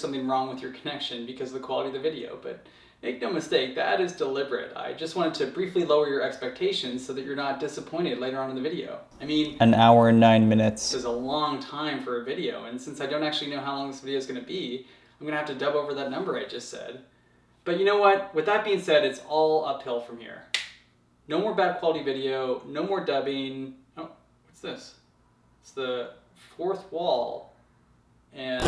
something wrong with your connection because of the quality of the video, but make no mistake, that is deliberate. I just wanted to briefly lower your expectations so that you're not disappointed later on in the video. I mean, an hour and 9 minutes. This is a long time for a video, and since I don't actually know how long this video is going to be, I'm going to have to dub over that number I just said. But you know what? With that being said, it's all uphill from here. No more bad quality video, no more dubbing. Oh, what's this? It's the fourth wall and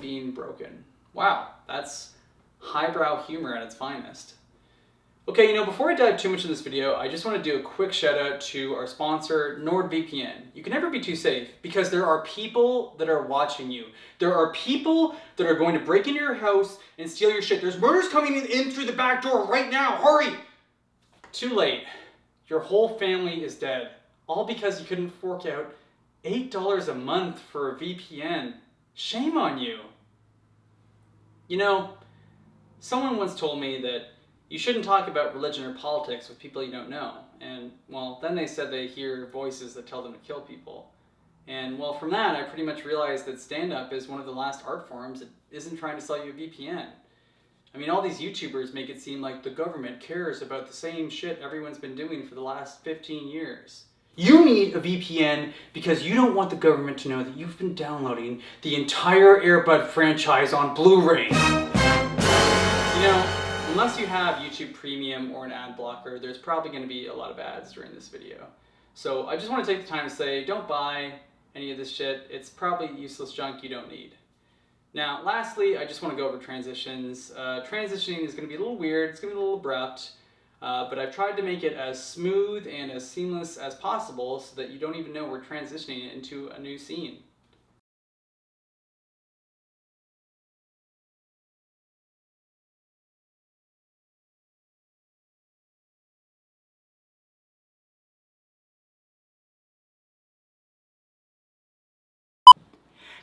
being broken. Wow, that's highbrow humor at its finest. Okay, before I dive too much in this video, I just want to do a quick shout out to our sponsor, NordVPN. You can never be too safe because there are people that are watching you. There are people that are going to break into your house and steal your shit. There's murders coming in through the back door right now. Hurry! Too late. Your whole family is dead. All because you couldn't fork out $8 a month for a VPN. Shame on you. Someone once told me that you shouldn't talk about religion or politics with people you don't know. And, well, then they said they hear voices that tell them to kill people. And, well, from that, I pretty much realized that stand-up is one of the last art forms that isn't trying to sell you a VPN. I mean, all these YouTubers make it seem like the government cares about the same shit everyone's been doing for the last 15 years. You need a VPN because you don't want the government to know that you've been downloading the entire Air Bud franchise on Blu-ray. Unless you have YouTube Premium or an ad blocker, there's probably going to be a lot of ads during this video. So I just want to take the time to say, don't buy any of this shit. It's probably useless junk you don't need. Now, lastly, I just want to go over transitions. Transitioning is going to be a little weird. It's going to be a little abrupt. But I've tried to make it as smooth and as seamless as possible so that you don't even know we're transitioning into a new scene.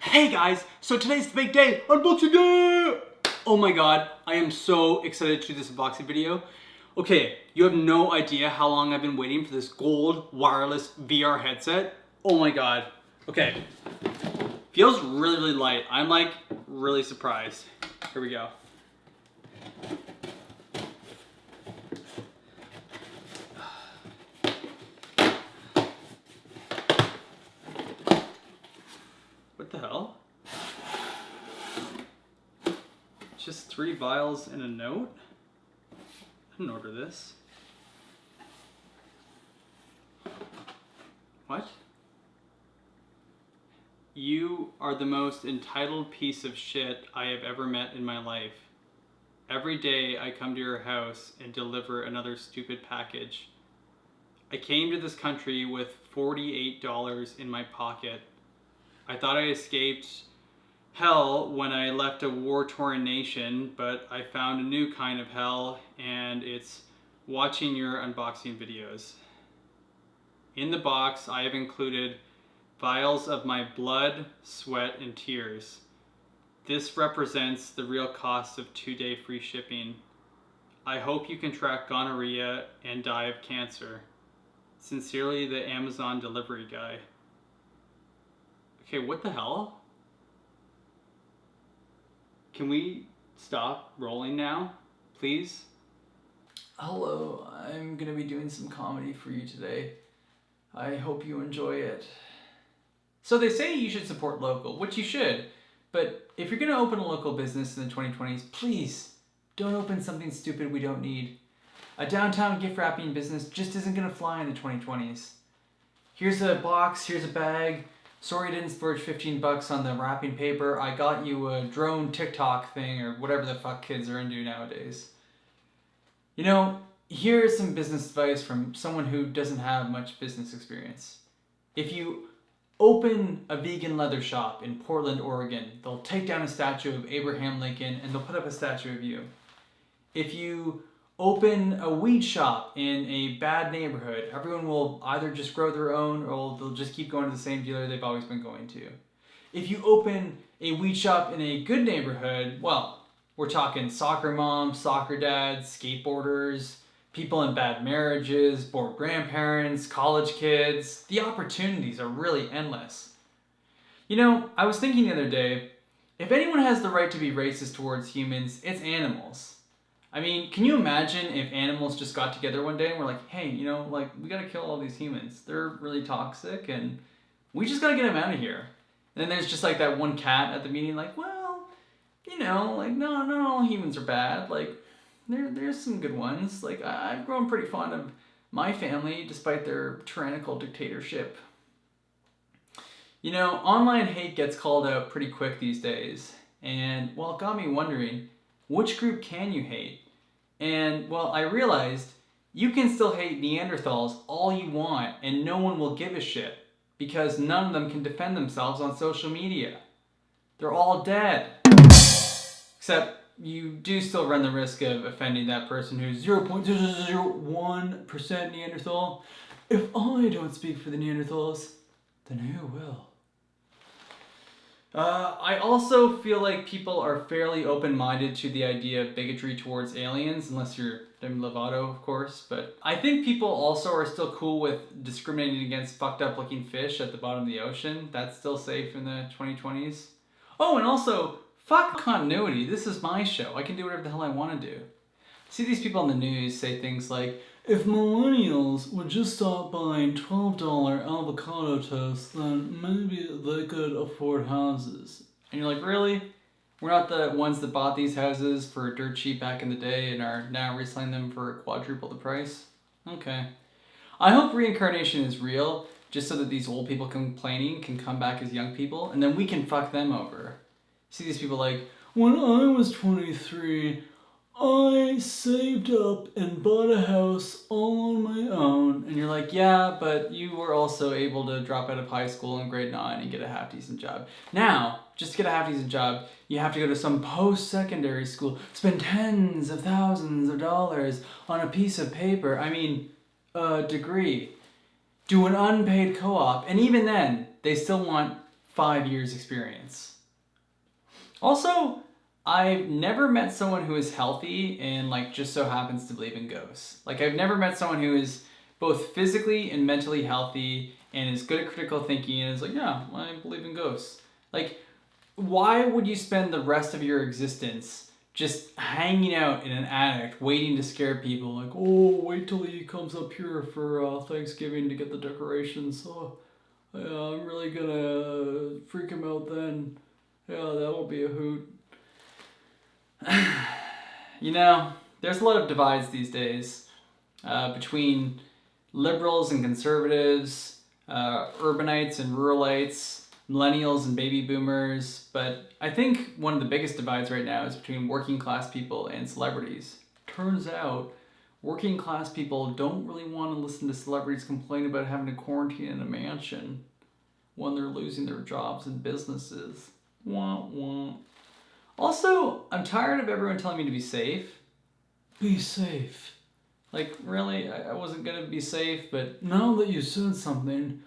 Hey guys, so today's the big day, unboxing day! Oh my god, I am so excited to do this unboxing video. Okay, you have no idea how long I've been waiting for this gold wireless VR headset. Oh my god. Okay, feels really, really light. I'm like really surprised. Here we go. What the hell? Just 3 vials and a note? I didn't order this. What? You are the most entitled piece of shit I have ever met in my life. Every day I come to your house and deliver another stupid package. I came to this country with $48 in my pocket. I thought I escaped hell when I left a war-torn nation, but I found a new kind of hell, and it's watching your unboxing videos. In the box, I have included vials of my blood, sweat, and tears. This represents the real cost of 2-day free shipping. I hope you contract gonorrhea and die of cancer. Sincerely, the Amazon delivery guy. Okay, what the hell? Can we stop rolling now, please? Hello, I'm gonna be doing some comedy for you today. I hope you enjoy it. So they say you should support local, which you should, but if you're gonna open a local business in the 2020s, please don't open something stupid we don't need. A downtown gift wrapping business just isn't gonna fly in the 2020s. Here's a box, here's a bag. Sorry I didn't splurge 15 bucks on the wrapping paper. I got you a drone TikTok thing or whatever the fuck kids are into nowadays. Here's some business advice from someone who doesn't have much business experience. If you open a vegan leather shop in Portland, Oregon, they'll take down a statue of Abraham Lincoln and they'll put up a statue of you. If you open a weed shop in a bad neighborhood, everyone will either just grow their own or they'll just keep going to the same dealer they've always been going to. If you open a weed shop in a good neighborhood, well, we're talking soccer moms, soccer dads, skateboarders, people in bad marriages, bored grandparents, college kids. The opportunities are really endless. I was thinking the other day, If anyone has the right to be racist towards humans, it's animals. I mean, can you imagine if animals just got together one day and were like, hey, you know, like, we gotta kill all these humans. They're really toxic and we just gotta get them out of here. And then there's just like that one cat at the meeting like, well, you know, like, no, not all humans are bad. Like, there's some good ones. Like, I've grown pretty fond of my family despite their tyrannical dictatorship. You know, online hate gets called out pretty quick these days. And, well, it got me wondering, which group can you hate? And, well, I realized you can still hate Neanderthals all you want and no one will give a shit because none of them can defend themselves on social media. They're all dead. Except you do still run the risk of offending that person who's 0.001% Neanderthal. If I don't speak for the Neanderthals, then who will? I also feel like people are fairly open-minded to the idea of bigotry towards aliens, unless you're Demi Lovato, of course. But I think people also are still cool with discriminating against fucked-up-looking fish at the bottom of the ocean. That's still safe in the 2020s. Oh, and also, fuck continuity. This is my show. I can do whatever the hell I want to do. See these people on the news say things like, if millennials would just stop buying $12 avocado toast, then maybe they could afford houses. And you're like, really? We're not the ones that bought these houses for dirt cheap back in the day and are now reselling them for quadruple the price? Okay. I hope reincarnation is real, just so that these old people complaining can come back as young people, and then we can fuck them over. See these people like, when I was 23, I saved up and bought a house all on my own. And you're like, yeah, but you were also able to drop out of high school in grade 9 and get a half-decent job. Now, just to get a half-decent job, you have to go to some post-secondary school, spend tens of thousands of dollars on a piece of paper, a degree, do an unpaid co-op, and even then, they still want 5 years experience. Also, I've never met someone who is healthy and just so happens to believe in ghosts. I've never met someone who is both physically and mentally healthy and is good at critical thinking and is like, yeah, I believe in ghosts. Why would you spend the rest of your existence just hanging out in an attic waiting to scare people? Oh, wait till he comes up here for Thanksgiving to get the decorations. Oh, yeah, I'm really gonna freak him out then. Yeah, that'll be a hoot. You know, there's a lot of divides these days between liberals and conservatives, urbanites and ruralites, millennials and baby boomers, but I think one of the biggest divides right now is between working class people and celebrities. Turns out, working class people don't really want to listen to celebrities complain about having to quarantine in a mansion when they're losing their jobs and businesses. Wah, wah. Also, I'm tired of everyone telling me to be safe. Be safe. Really? I wasn't gonna be safe, but now that you said something,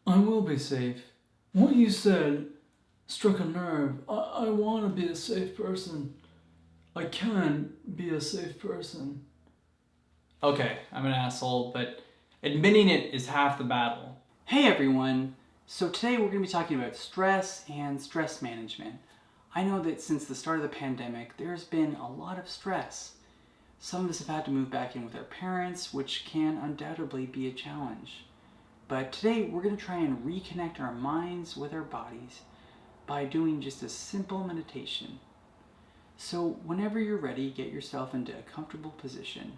I will be safe. What you said struck a nerve. I want to be a safe person. I can be a safe person. Okay, I'm an asshole, but admitting it is half the battle. Hey everyone! So today we're going to be talking about stress and stress management. I know that since the start of the pandemic, there's been a lot of stress. Some of us have had to move back in with our parents, which can undoubtedly be a challenge. But today we're going to try and reconnect our minds with our bodies by doing just a simple meditation. So whenever you're ready, get yourself into a comfortable position.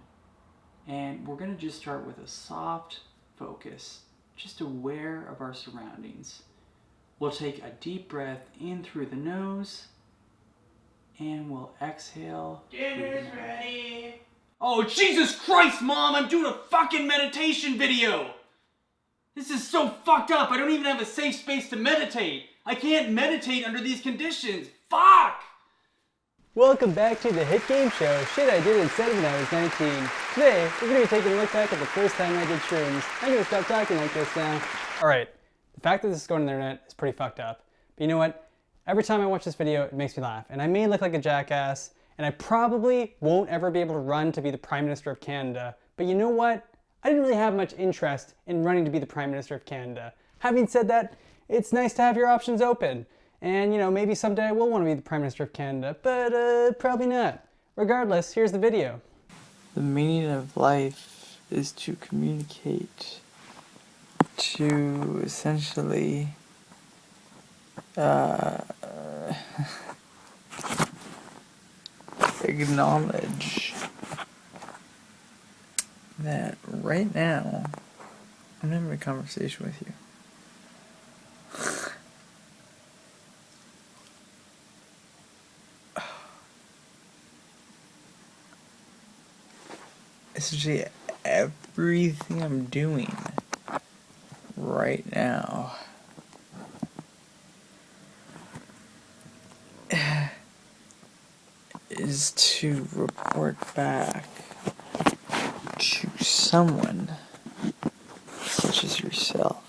And we're going to just start with a soft focus, just aware of our surroundings. We'll take a deep breath in through the nose, and we'll exhale. Dinner's ready. Oh, Jesus Christ, Mom! I'm doing a fucking meditation video! This is so fucked up. I don't even have a safe space to meditate. I can't meditate under these conditions. Fuck! Welcome back to the hit game show, Shit I Did Instead of When I Was 19. Today, we're going to be taking a look back at the first time I did shrooms. I'm going to stop talking like this now. Alright, the fact that this is going on the internet is pretty fucked up. But you know what? Every time I watch this video, it makes me laugh. And I may look like a jackass, and I probably won't ever be able to run to be the Prime Minister of Canada. But you know what? I didn't really have much interest in running to be the Prime Minister of Canada. Having said that, it's nice to have your options open. And, you know, maybe someday I will want to be the Prime Minister of Canada, but probably not. Regardless, here's the video. The meaning of life is to communicate, to essentially acknowledge that right now I'm having a conversation with you. Essentially, everything I'm doing right now is to report back to someone such as yourself.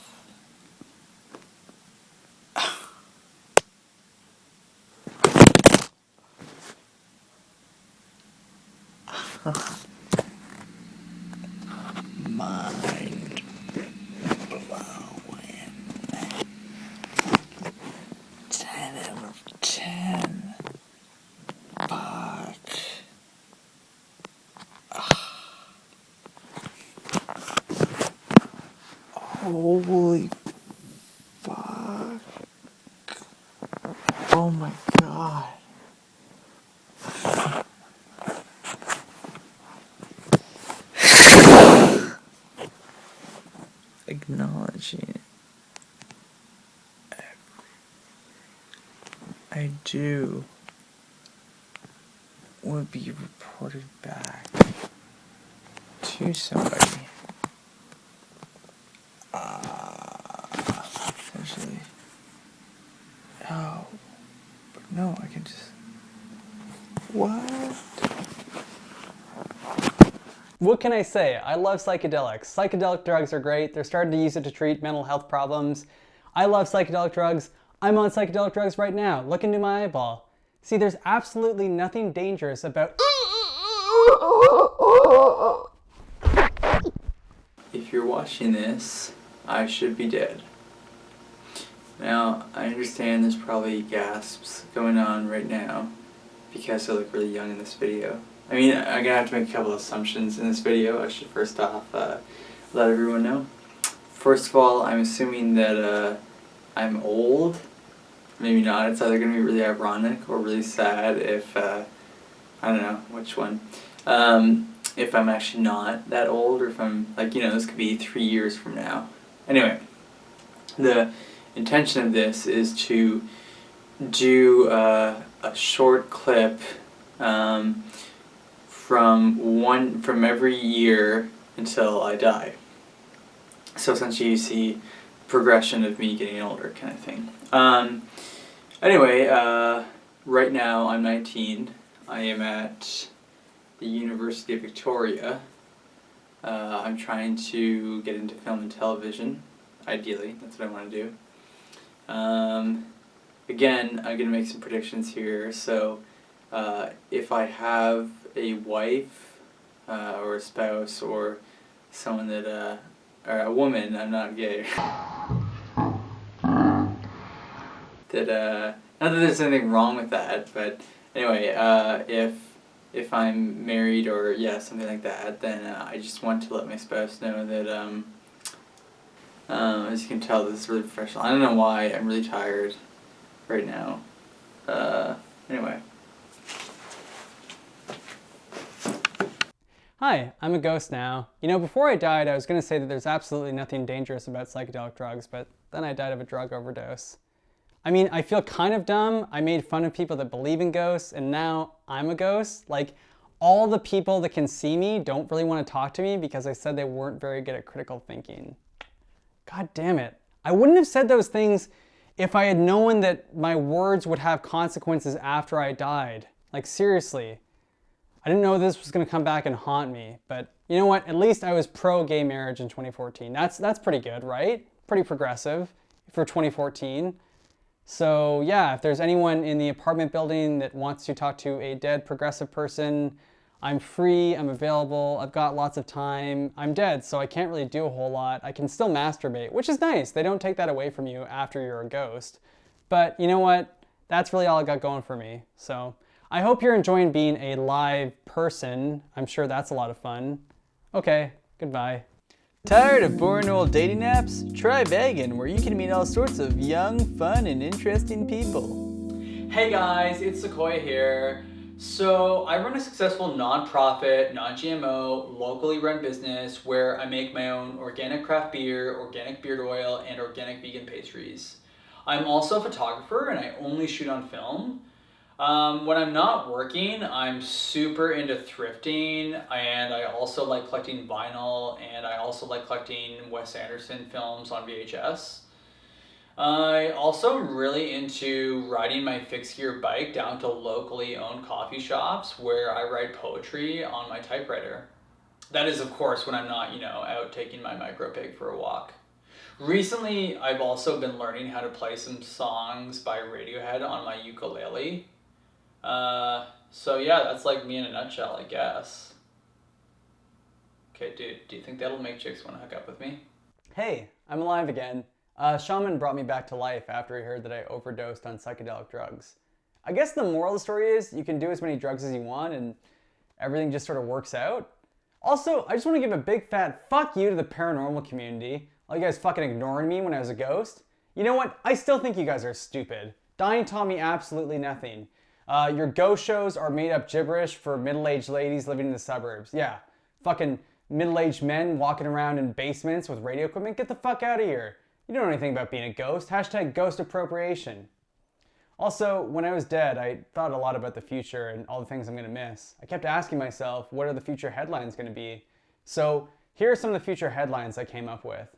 Mind blowing. 10 out of 10. Fuck. Holy fuck. Oh my god. Acknowledging it. I do would be reported back to somebody. Essentially. Oh, but no, I can just. What? What can I say? I love psychedelics. Psychedelic drugs are great. They're starting to use it to treat mental health problems. I love psychedelic drugs. I'm on psychedelic drugs right now. Look into my eyeball. See, there's absolutely nothing dangerous about... If you're watching this, I should be dead. Now, I understand there's probably gasps going on right now because I look really young in this video. I mean, I'm gonna have to make a couple of assumptions in this video. I should first off let everyone know. First of all, I'm assuming that I'm old. Maybe not. It's either gonna be really ironic or really sad if, I don't know which one. If I'm actually not that old, or if I'm, like, you know, this could be 3 years from now. Anyway, the intention of this is to do a short clip from every year until I die. So essentially you see progression of me getting older, kind of thing. Anyway, right now I'm 19. I am at the University of Victoria. I'm trying to get into film and television, ideally. That's what I want to do. Again, I'm going to make some predictions here. So if I have a wife or a spouse or someone that, or a woman, I'm not gay. That, not that there's anything wrong with that, but anyway, if I'm married or, yeah, something like that, then I just want to let my spouse know that, as you can tell, this is really professional. I don't know why, I'm really tired right now. Anyway. Hi, I'm a ghost now. You know, before I died, I was going to say that there's absolutely nothing dangerous about psychedelic drugs, but then I died of a drug overdose. I mean, I feel kind of dumb. I made fun of people that believe in ghosts, and now I'm a ghost. Like, all the people that can see me don't really want to talk to me because I said they weren't very good at critical thinking. God damn it. I wouldn't have said those things if I had known that my words would have consequences after I died. Like, seriously. I didn't know this was going to come back and haunt me, but you know what? At least I was pro-gay marriage in 2014. That's pretty good, right? Pretty progressive for 2014. So yeah, if there's anyone in the apartment building that wants to talk to a dead progressive person, I'm free, I'm available, I've got lots of time. I'm dead, so I can't really do a whole lot. I can still masturbate, which is nice. They don't take that away from you after you're a ghost. But you know what? That's really all I got going for me. So I hope you're enjoying being a live person. I'm sure that's a lot of fun. Okay, goodbye. Tired of boring old dating apps? Try Vegan, where you can meet all sorts of young, fun, and interesting people. Hey guys, it's Sequoia here. So I run a successful non-profit, non-GMO, locally run business where I make my own organic craft beer, organic beard oil, and organic vegan pastries. I'm also a photographer and I only shoot on film. When I'm not working, I'm super into thrifting, and I also like collecting vinyl, and I also like collecting Wes Anderson films on VHS. I also am really into riding my fixed gear bike down to locally owned coffee shops where I write poetry on my typewriter. That is, of course, when I'm not, out taking my micro pig for a walk. Recently, I've also been learning how to play some songs by Radiohead on my ukulele. So yeah, that's like me in a nutshell, I guess. Okay, dude, do you think that'll make chicks want to hook up with me? Hey, I'm alive again. Shaman brought me back to life after he heard that I overdosed on psychedelic drugs. I guess the moral of the story is you can do as many drugs as you want and everything just sort of works out. Also, I just want to give a big fat fuck you to the paranormal community. All you guys fucking ignoring me when I was a ghost. You know what? I still think you guys are stupid. Dying taught me absolutely nothing. Your ghost shows are made up gibberish for middle-aged ladies living in the suburbs. Yeah, fucking middle-aged men walking around in basements with radio equipment. Get the fuck out of here. You don't know anything about being a ghost. Hashtag ghost appropriation. Also, when I was dead, I thought a lot about the future and all the things I'm gonna miss. I kept asking myself, what are the future headlines gonna be? So here are some of the future headlines I came up with.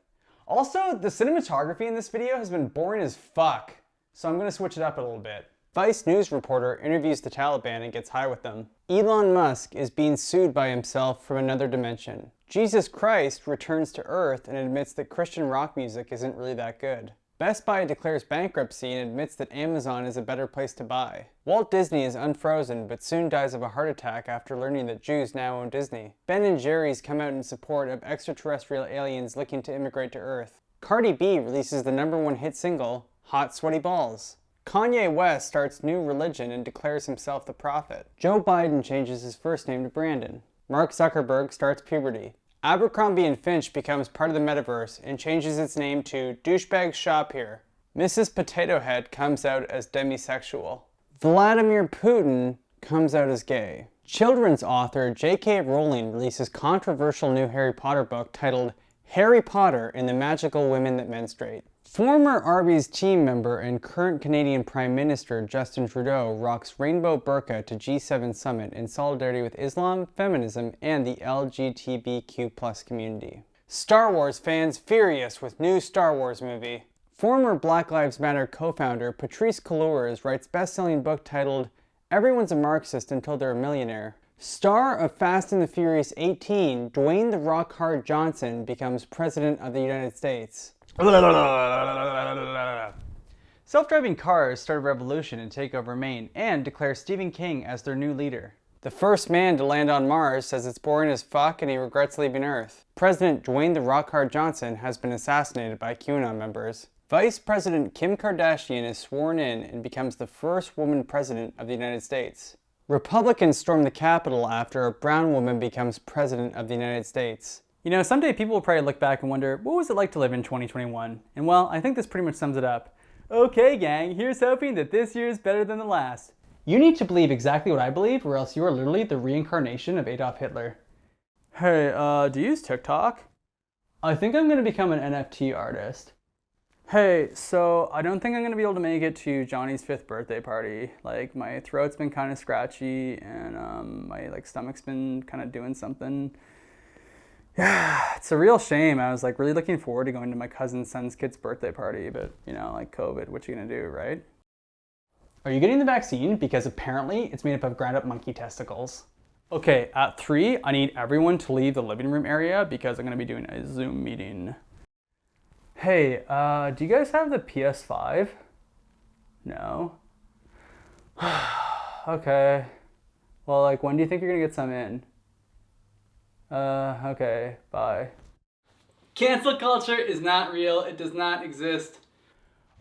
Also, the cinematography in this video has been boring as fuck. So I'm gonna switch it up a little bit. Vice News reporter interviews the Taliban and gets high with them. Elon Musk is being sued by himself from another dimension. Jesus Christ returns to Earth and admits that Christian rock music isn't really that good. Best Buy declares bankruptcy and admits that Amazon is a better place to buy. Walt Disney is unfrozen but soon dies of a heart attack after learning that Jews now own Disney. Ben & Jerry's come out in support of extraterrestrial aliens looking to immigrate to Earth. Cardi B releases the #1 hit single, Hot Sweaty Balls. Kanye West starts new religion and declares himself the prophet. Joe Biden changes his first name to Brandon. Mark Zuckerberg starts puberty. Abercrombie & Finch becomes part of the metaverse and changes its name to Douchebag Shop Here. Mrs. Potato Head comes out as demisexual. Vladimir Putin comes out as gay. Children's author J.K. Rowling releases controversial new Harry Potter book titled Harry Potter and the Magical Women That Menstruate. Former Arby's team member and current Canadian Prime Minister Justin Trudeau rocks rainbow burqa to G7 summit in solidarity with Islam, feminism, and the LGBTQ+ community. Star Wars fans furious with new Star Wars movie. Former Black Lives Matter co-founder Patrice Cullors writes best-selling book titled Everyone's a Marxist Until They're a Millionaire. Star of Fast and the Furious 18, Dwayne "The Rock" Hard Johnson becomes President of the United States. Self-driving cars start a revolution and take over Maine and declare Stephen King as their new leader. The first man to land on Mars says it's boring as fuck and he regrets leaving Earth. President Dwayne "The Rock" Hard Johnson has been assassinated by QAnon members. Vice President Kim Kardashian is sworn in and becomes the first woman president of the United States. Republicans storm the Capitol after a brown woman becomes president of the United States. You know, someday people will probably look back and wonder, what was it like to live in 2021? And well, I think this pretty much sums it up. Okay, gang, here's hoping that this year is better than the last. You need to believe exactly what I believe, or else you are literally the reincarnation of Adolf Hitler. Hey, do you use TikTok? I think I'm gonna become an NFT artist. Hey, so I don't think I'm gonna be able to make it to Johnny's 5th birthday party. Like, my throat's been kind of scratchy, and my stomach's been kind of doing something. Yeah, it's a real shame. I was really looking forward to going to my cousin's son's kid's birthday party, but COVID, what you gonna do, right? Are you getting the vaccine? Because apparently it's made up of ground up monkey testicles. Okay, at 3, I need everyone to leave the living room area because I'm gonna be doing a Zoom meeting. Hey, do you guys have the PS5? No? Okay. Well, when do you think you're gonna get some in? Okay, bye. Cancel culture is not real. It does not exist.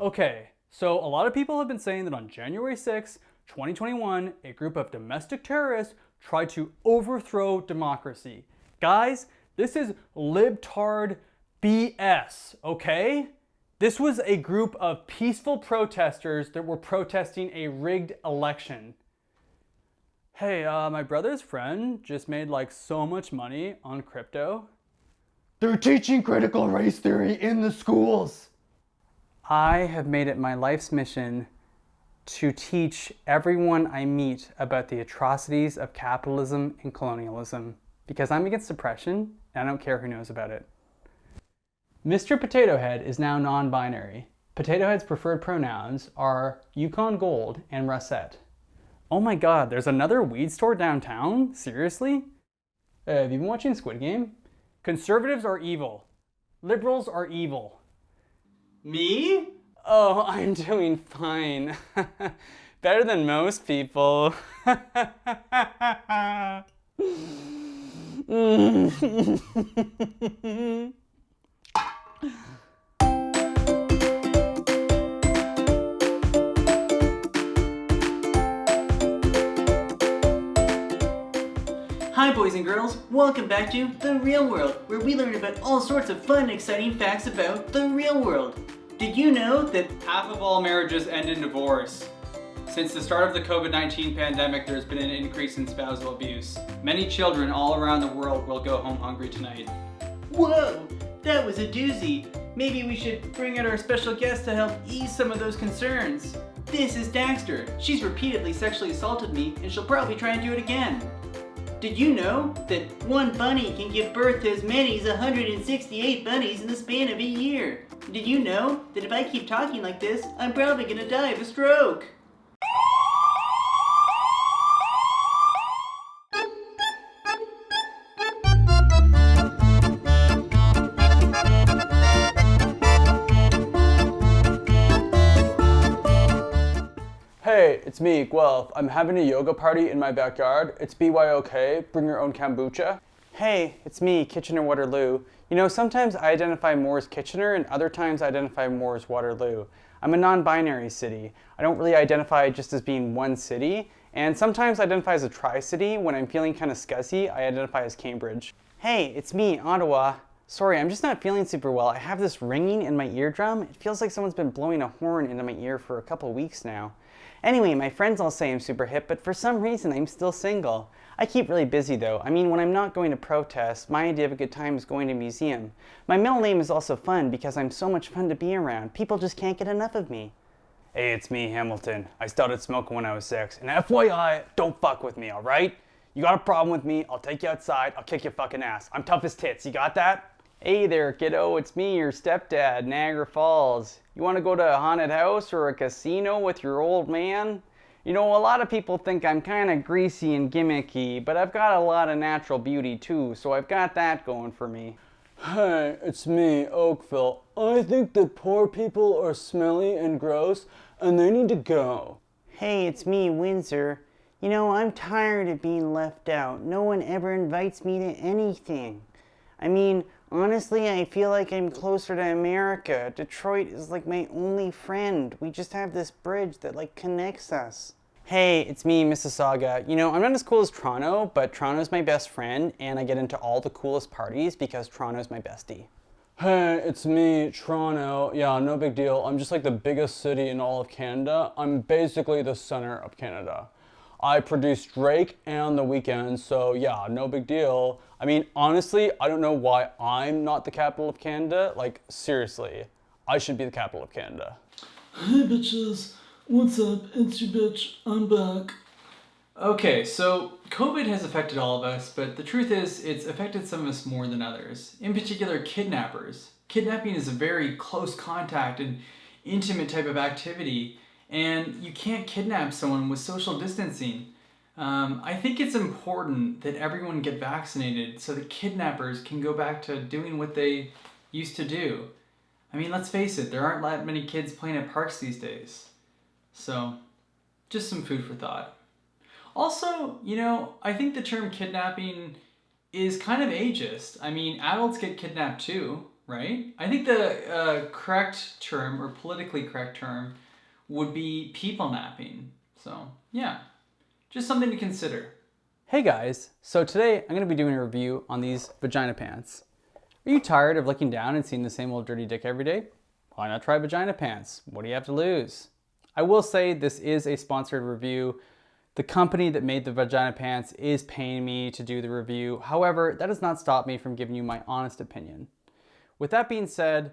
Okay, So, a lot of people have been saying that on January 6, 2021, a group of domestic terrorists tried to overthrow democracy. Guys, this is libtard BS, okay? This was a group of peaceful protesters that were protesting a rigged election. Hey, my brother's friend just made like so much money on crypto. They're teaching critical race theory in the schools. I have made it my life's mission to teach everyone I meet about the atrocities of capitalism and colonialism because I'm against oppression and I don't care who knows about it. Mr. Potato Head is now non-binary. Potato Head's preferred pronouns are Yukon Gold and Russet. Oh my god, there's another weed store downtown? Seriously? Have you been watching Squid Game? Conservatives are evil. Liberals are evil. Me? Oh, I'm doing fine. Better than most people. Hi boys and girls, welcome back to The Real World, where we learn about all sorts of fun and exciting facts about the real world. Did you know that Half of all marriages end in divorce. Since the start of the COVID-19 pandemic, there's been an increase in spousal abuse. Many children all around the world will go home hungry tonight. Whoa, that was a doozy. Maybe we should bring out our special guest to help ease some of those concerns. This is Daxter. She's repeatedly sexually assaulted me and she'll probably try and do it again. Did you know that one bunny can give birth to as many as 168 bunnies in the span of a year? Did you know that if I keep talking like this, I'm probably gonna die of a stroke? Hey, it's me, Guelph. I'm having a yoga party in my backyard. It's BYOK, bring your own kombucha. Hey, it's me, Kitchener Waterloo. You know, sometimes I identify more as Kitchener and other times I identify more as Waterloo. I'm a non-binary city. I don't really identify just as being one city, and sometimes I identify as a tri-city. When I'm feeling kind of scuzzy, I identify as Cambridge. Hey, it's me, Ottawa. Sorry, I'm just not feeling super well. I have this ringing in my eardrum. It feels like someone's been blowing a horn into my ear for a couple weeks now. Anyway, my friends all say I'm super hip, but for some reason I'm still single. I keep really busy though. I mean, when I'm not going to protest, my idea of a good time is going to a museum. My middle name is also fun because I'm so much fun to be around. People just can't get enough of me. Hey, it's me, Hamilton. I started smoking when I was 6. And FYI, don't fuck with me, alright? You got a problem with me, I'll take you outside, I'll kick your fucking ass. I'm tough as tits, you got that? Hey there, kiddo, it's me, your stepdad, Niagara Falls. You want to go to a haunted house or a casino with your old man? You know, a lot of people think I'm kind of greasy and gimmicky, but I've got a lot of natural beauty too, so I've got that going for me. Hey, it's me, Oakville. I think that poor people are smelly and gross, and they need to go. Hey, it's me, Windsor. You know, I'm tired of being left out. No one ever invites me to anything. I mean, honestly, I feel like I'm closer to America. Detroit is like my only friend. We just have this bridge that like connects us. Hey, it's me, Mississauga. You know, I'm not as cool as Toronto, but Toronto's my best friend, and I get into all the coolest parties because Toronto's my bestie. Hey, it's me, Toronto. Yeah, no big deal. I'm just like the biggest city in all of Canada. I'm basically the center of Canada. I produce Drake and The Weeknd, so yeah, no big deal. I mean, honestly, I don't know why I'm not the capital of Canada. Like, seriously, I should be the capital of Canada. Hey bitches, what's up? It's your bitch, I'm back. Okay, so COVID has affected all of us, but the truth is it's affected some of us more than others. In particular, kidnappers. Kidnapping is a very close contact and intimate type of activity, and you can't kidnap someone with social distancing. I think it's important that everyone get vaccinated so that kidnappers can go back to doing what they used to do. I mean, let's face it, there aren't that many kids playing at parks these days. So, just some food for thought. Also, you know, I think the term kidnapping is kind of ageist. I mean, adults get kidnapped too, right? I think the correct term, or politically correct term, would be people napping. So yeah, just something to consider. Hey guys, so today I'm going to be doing a review on these vagina pants. Are you tired of looking down and seeing the same old dirty dick every day? Why not try vagina pants? What do you have to lose? I will say this is a sponsored review. The company that made the vagina pants is paying me to do the review. However, that does not stop me from giving you my honest opinion. With that being said,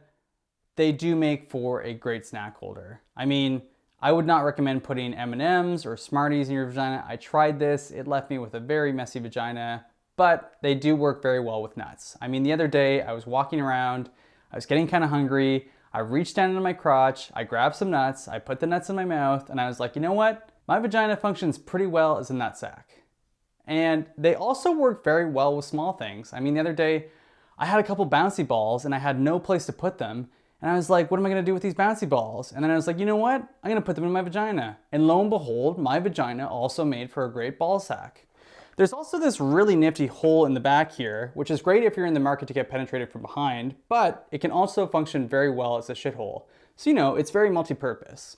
they do make for a great snack holder. I mean, I would not recommend putting M&Ms or Smarties in your vagina. I tried this, it left me with a very messy vagina, but they do work very well with nuts. I mean, the other day I was walking around, I was getting kind of hungry, I reached down into my crotch, I grabbed some nuts, I put the nuts in my mouth, and I was like, you know what? My vagina functions pretty well as a nut sack. And they also work very well with small things. I mean, the other day, I had a couple bouncy balls and I had no place to put them. And I was like, what am I gonna do with these bouncy balls? And then I was like, you know what? I'm gonna put them in my vagina. And lo and behold, my vagina also made for a great ball sack. There's also this really nifty hole in the back here, which is great if you're in the market to get penetrated from behind, but it can also function very well as a shithole. So, you know, it's very multi-purpose.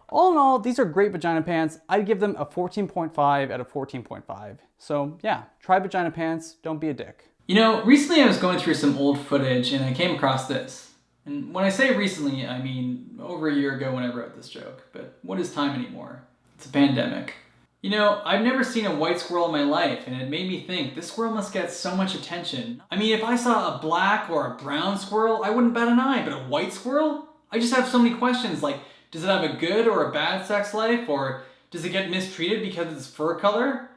All in all, these are great vagina pants. I'd give them a 14.5 out of 14.5. So yeah, try vagina pants, don't be a dick. You know, recently I was going through some old footage and I came across this. And when I say recently, I mean over a year ago when I wrote this joke. But what is time anymore? It's a pandemic. You know, I've never seen a white squirrel in my life, and it made me think, this squirrel must get so much attention. I mean, if I saw a black or a brown squirrel, I wouldn't bat an eye, but a white squirrel? I just have so many questions, like, does it have a good or a bad sex life? Or does it get mistreated because of its fur color?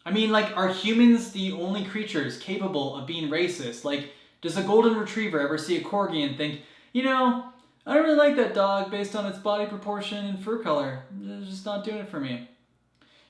I mean, like, are humans the only creatures capable of being racist? Like, does a golden retriever ever see a corgi and think, you know, I don't really like that dog based on its body proportion and fur color. It's just not doing it for me.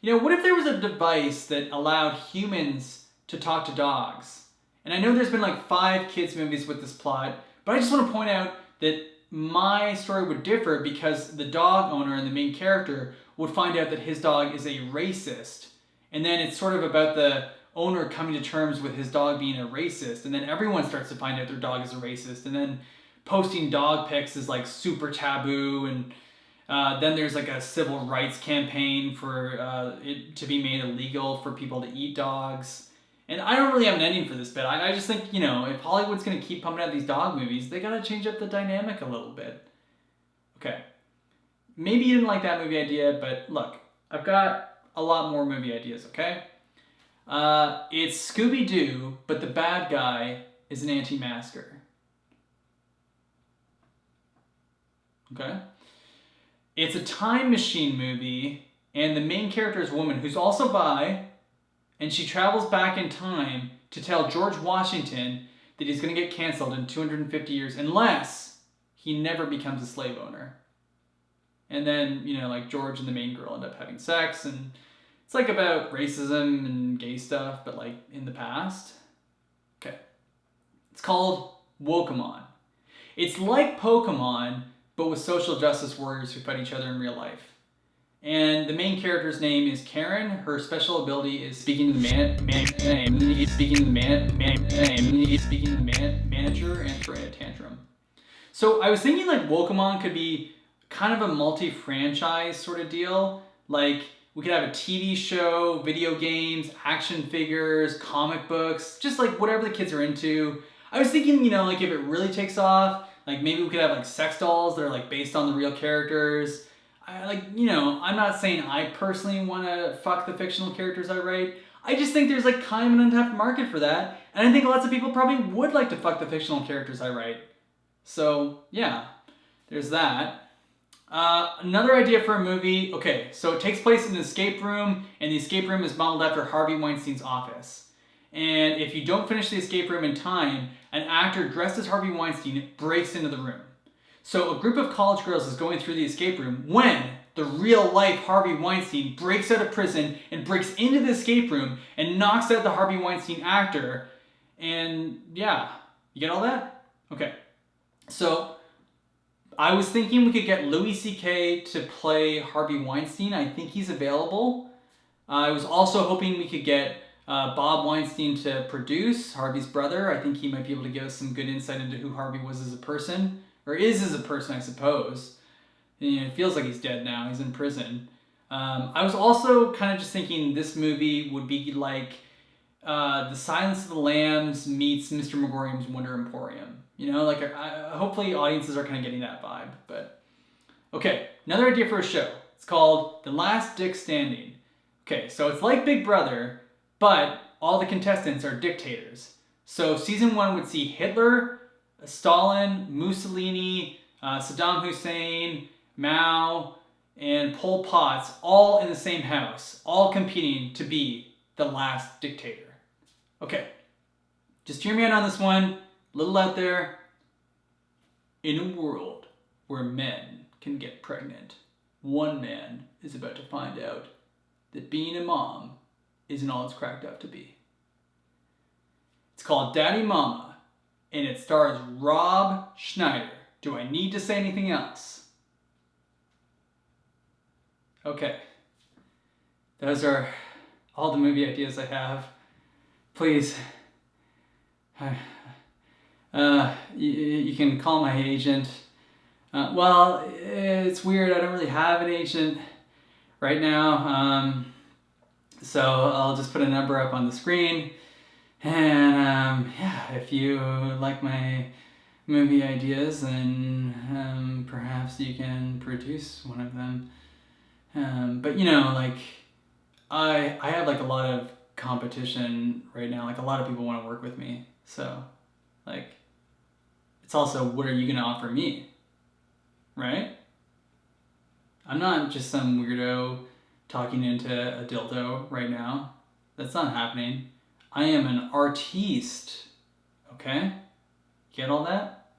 You know, what if there was a device that allowed humans to talk to dogs? And I know there's been like 5 kids movies with this plot, but I just want to point out that my story would differ because the dog owner and the main character would find out that his dog is a racist. And then it's sort of about the owner coming to terms with his dog being a racist. And then everyone starts to find out their dog is a racist. And then posting dog pics is like super taboo. And then there's like a civil rights campaign for it to be made illegal for people to eat dogs. And I don't really have an ending for this bit. I just think, you know, if Hollywood's going to keep pumping out these dog movies, they got to change up the dynamic a little bit. Okay. Maybe you didn't like that movie idea, but look, I've got a lot more movie ideas, okay? It's Scooby-Doo, but the bad guy is an anti-masker. Okay? It's a time machine movie, and the main character is a woman who's also bi, and she travels back in time to tell George Washington that he's going to get canceled in 250 years unless he never becomes a slave owner. And then, you know, like George and the main girl end up having sex, and it's like about racism and gay stuff, but like in the past. Okay. It's called Wokamon. It's like Pokemon, but with social justice warriors who fight each other in real life. And the main character's name is Karen. Her special ability is speaking to the manager and throwing a tantrum. So I was thinking like Wokamon could be kind of a multi-franchise sort of deal. Like we could have a TV show, video games, action figures, comic books, just like whatever the kids are into. I was thinking, you know, like if it really takes off, like maybe we could have like sex dolls that are like based on the real characters. I'm not saying I personally want to fuck the fictional characters I write. I just think there's like kind of an untapped market for that. And I think lots of people probably would like to fuck the fictional characters I write. So yeah, there's that. Another idea for a movie. Okay, so it takes place in an escape room, and the escape room is modeled after Harvey Weinstein's office. And if you don't finish the escape room in time, an actor dressed as Harvey Weinstein breaks into the room. So a group of college girls is going through the escape room when the real-life Harvey Weinstein breaks out of prison and breaks into the escape room and knocks out the Harvey Weinstein actor. And yeah, you get all that? Okay. So I was thinking we could get Louis C.K. to play Harvey Weinstein. I think he's available. I was also hoping we could get Bob Weinstein to produce, Harvey's brother. I think he might be able to give us some good insight into who Harvey was as a person. Or is as a person, I suppose. it feels like he's dead now. He's in prison. I was also kind of just thinking this movie would be like The Silence of the Lambs meets Mr. Megorium's Wonder Emporium. Like hopefully audiences are kind of getting that vibe. But okay, another idea for a show. It's called The Last Dick Standing. Okay, so it's like Big Brother, but all the contestants are dictators. So season 1 would see Hitler, Stalin, Mussolini, Saddam Hussein, Mao, and Pol Pot's all in the same house, all competing to be the last dictator. Okay, just hear me out on this one, a little out there. In a world where men can get pregnant, one man is about to find out that being a mom isn't all it's cracked up to be. It's called Daddy Mama, and it stars Rob Schneider. Do I need to say anything else? Okay. Those are all the movie ideas I have. Please, you can call my agent. Well, it's weird. I don't really have an agent right now. So I'll just put a number up on the screen. And yeah, if you like my movie ideas, then perhaps you can produce one of them. But like I have like a lot of competition right now. Like a lot of people want to work with me. So like it's also, what are you going to offer me? Right? I'm not just some weirdo talking into a dildo right now. That's not happening. I am an artiste. Okay? Get all that?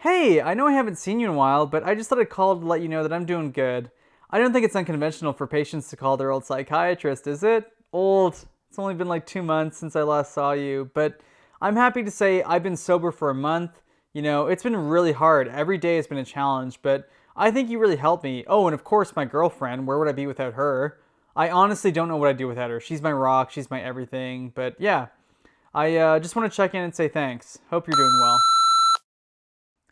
Hey, I know I haven't seen you in a while, but I just thought I'd call to let you know that I'm doing good. I don't think it's unconventional for patients to call their old psychiatrist, is it? Old. It's only been like 2 months since I last saw you, but I'm happy to say I've been sober for a month. It's been really hard. Every day has been a challenge, but I think you really helped me. Oh, and of course my girlfriend. Where would I be without her? I honestly don't know what I'd do without her. She's my rock. She's my everything. But yeah, I just want to check in and say thanks. Hope you're doing well.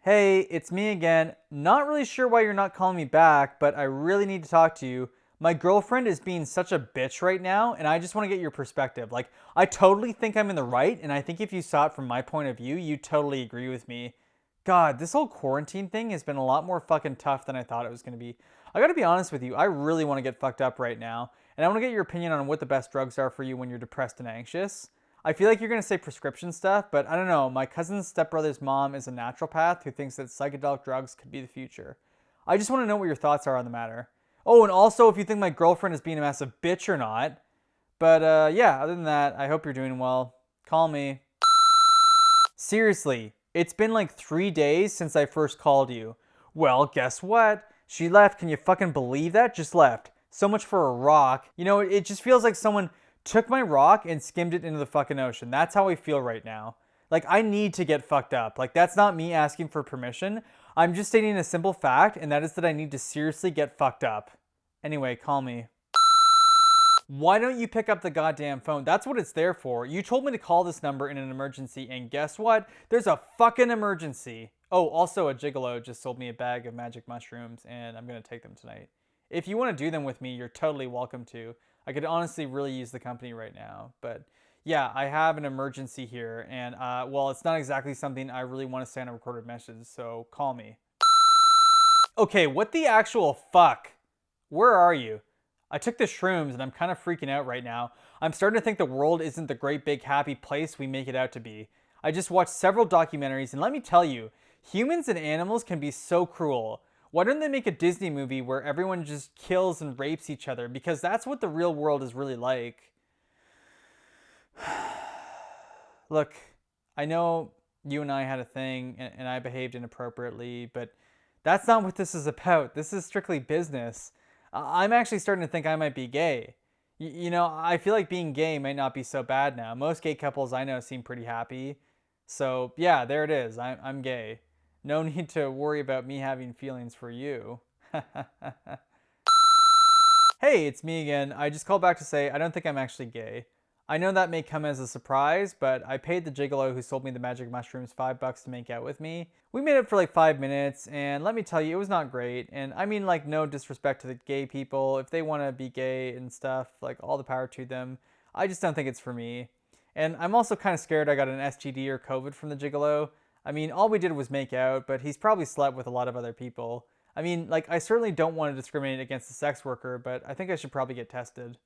Hey, it's me again. Not really sure why you're not calling me back, but I really need to talk to you. My girlfriend is being such a bitch right now, and I just want to get your perspective. Like, I totally think I'm in the right, and I think if you saw it from my point of view, you totally agree with me. God, this whole quarantine thing has been a lot more fucking tough than I thought it was going to be. I gotta be honest with you, I really want to get fucked up right now, and I want to get your opinion on what the best drugs are for you when you're depressed and anxious. I feel like you're going to say prescription stuff, but I don't know. My cousin's stepbrother's mom is a naturopath who thinks that psychedelic drugs could be the future. I just want to know what your thoughts are on the matter. Oh, and also if you think my girlfriend is being a massive bitch or not. But yeah, other than that, I hope you're doing well. Call me. Seriously, it's been like 3 days since I first called you. Well, guess what? She left. Can you fucking believe that? Just left. So much for a rock. It just feels like someone took my rock and skimmed it into the fucking ocean. That's how I feel right now. Like, I need to get fucked up. Like, that's not me asking for permission. I'm just stating a simple fact, and that is that I need to seriously get fucked up. Anyway, call me. Why don't you pick up the goddamn phone? That's what it's there for. You told me to call this number in an emergency, and guess what? There's a fucking emergency. Oh, also a gigolo just sold me a bag of magic mushrooms, and I'm gonna take them tonight. If you want to do them with me, you're totally welcome to. I could honestly really use the company right now. But yeah, I have an emergency here. And well, it's not exactly something I really want to say on a recorded message. So call me. Okay, what the actual fuck? Where are you? I took the shrooms and I'm kind of freaking out right now. I'm starting to think the world isn't the great big happy place we make it out to be. I just watched several documentaries and let me tell you, humans and animals can be so cruel. Why don't they make a Disney movie where everyone just kills and rapes each other? Because that's what the real world is really like. Look, I know you and I had a thing and I behaved inappropriately, but that's not what this is about. This is strictly business. I'm actually starting to think I might be gay. I feel like being gay might not be so bad now. Most gay couples I know seem pretty happy. So yeah, there it is. I'm gay. No need to worry about me having feelings for you. Hey, it's me again. I just called back to say I don't think I'm actually gay. I know that may come as a surprise, but I paid the gigolo who sold me the magic mushrooms $5 to make out with me. We made up for like 5 minutes, and let me tell you, it was not great. And I mean, like, no disrespect to the gay people. If they want to be gay and stuff, like, all the power to them. I just don't think it's for me. And I'm also kind of scared I got an STD or COVID from the gigolo. I mean, all we did was make out, but he's probably slept with a lot of other people. I mean, like, I certainly don't want to discriminate against the sex worker, but I think I should probably get tested.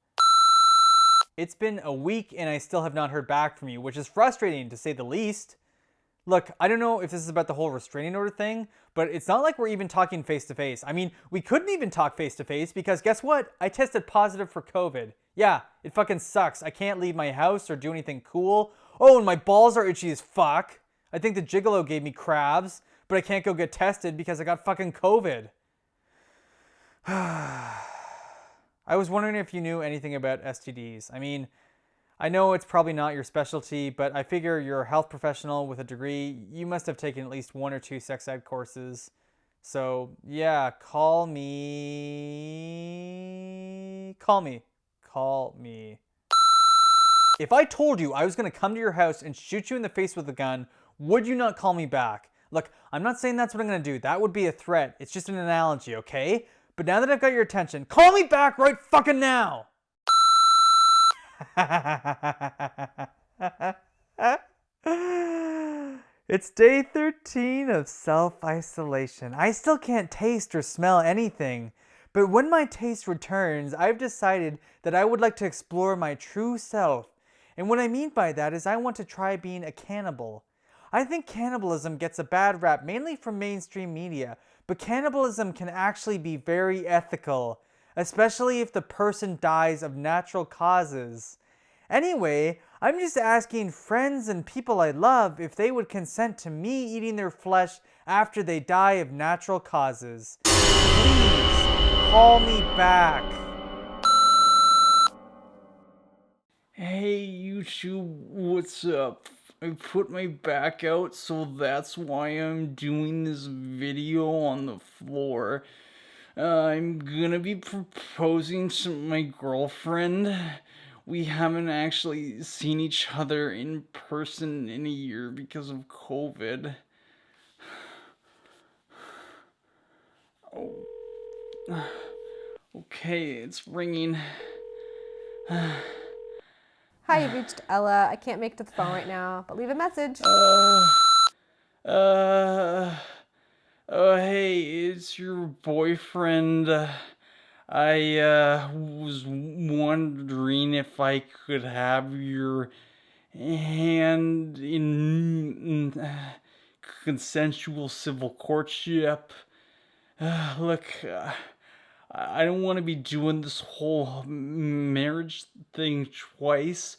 It's been a week and I still have not heard back from you, which is frustrating to say the least. Look, I don't know if this is about the whole restraining order thing, but it's not like we're even talking face to face. I mean, we couldn't even talk face to face because guess what? I tested positive for COVID. Yeah, it fucking sucks. I can't leave my house or do anything cool. Oh, and my balls are itchy as fuck. I think the gigolo gave me crabs, but I can't go get tested because I got fucking COVID. I was wondering if you knew anything about STDs. I mean, I know it's probably not your specialty, but I figure you're a health professional with a degree. You must have taken at least 1 or 2 sex ed courses. So, yeah, call me. If I told you I was going to come to your house and shoot you in the face with a gun, would you not call me back? Look, I'm not saying that's what I'm going to do. That would be a threat. It's just an analogy, okay? But now that I've got your attention, call me back right fucking now! It's day 13 of self-isolation. I still can't taste or smell anything. But when my taste returns, I've decided that I would like to explore my true self. And what I mean by that is I want to try being a cannibal. I think cannibalism gets a bad rap mainly from mainstream media, but cannibalism can actually be very ethical, especially if the person dies of natural causes. Anyway, I'm just asking friends and people I love if they would consent to me eating their flesh after they die of natural causes. Please, call me back. Hey YouTube, what's up? I put my back out, so that's why I'm doing this video on the floor. I'm gonna be proposing to my girlfriend. We haven't actually seen each other in person in a year because of COVID. Oh. Okay, it's ringing. Hi, you've reached Ella. I can't make it to the phone right now, but leave a message. Hey, it's your boyfriend. I was wondering if I could have your hand in consensual civil courtship. Look, I don't want to be doing this whole marriage thing twice,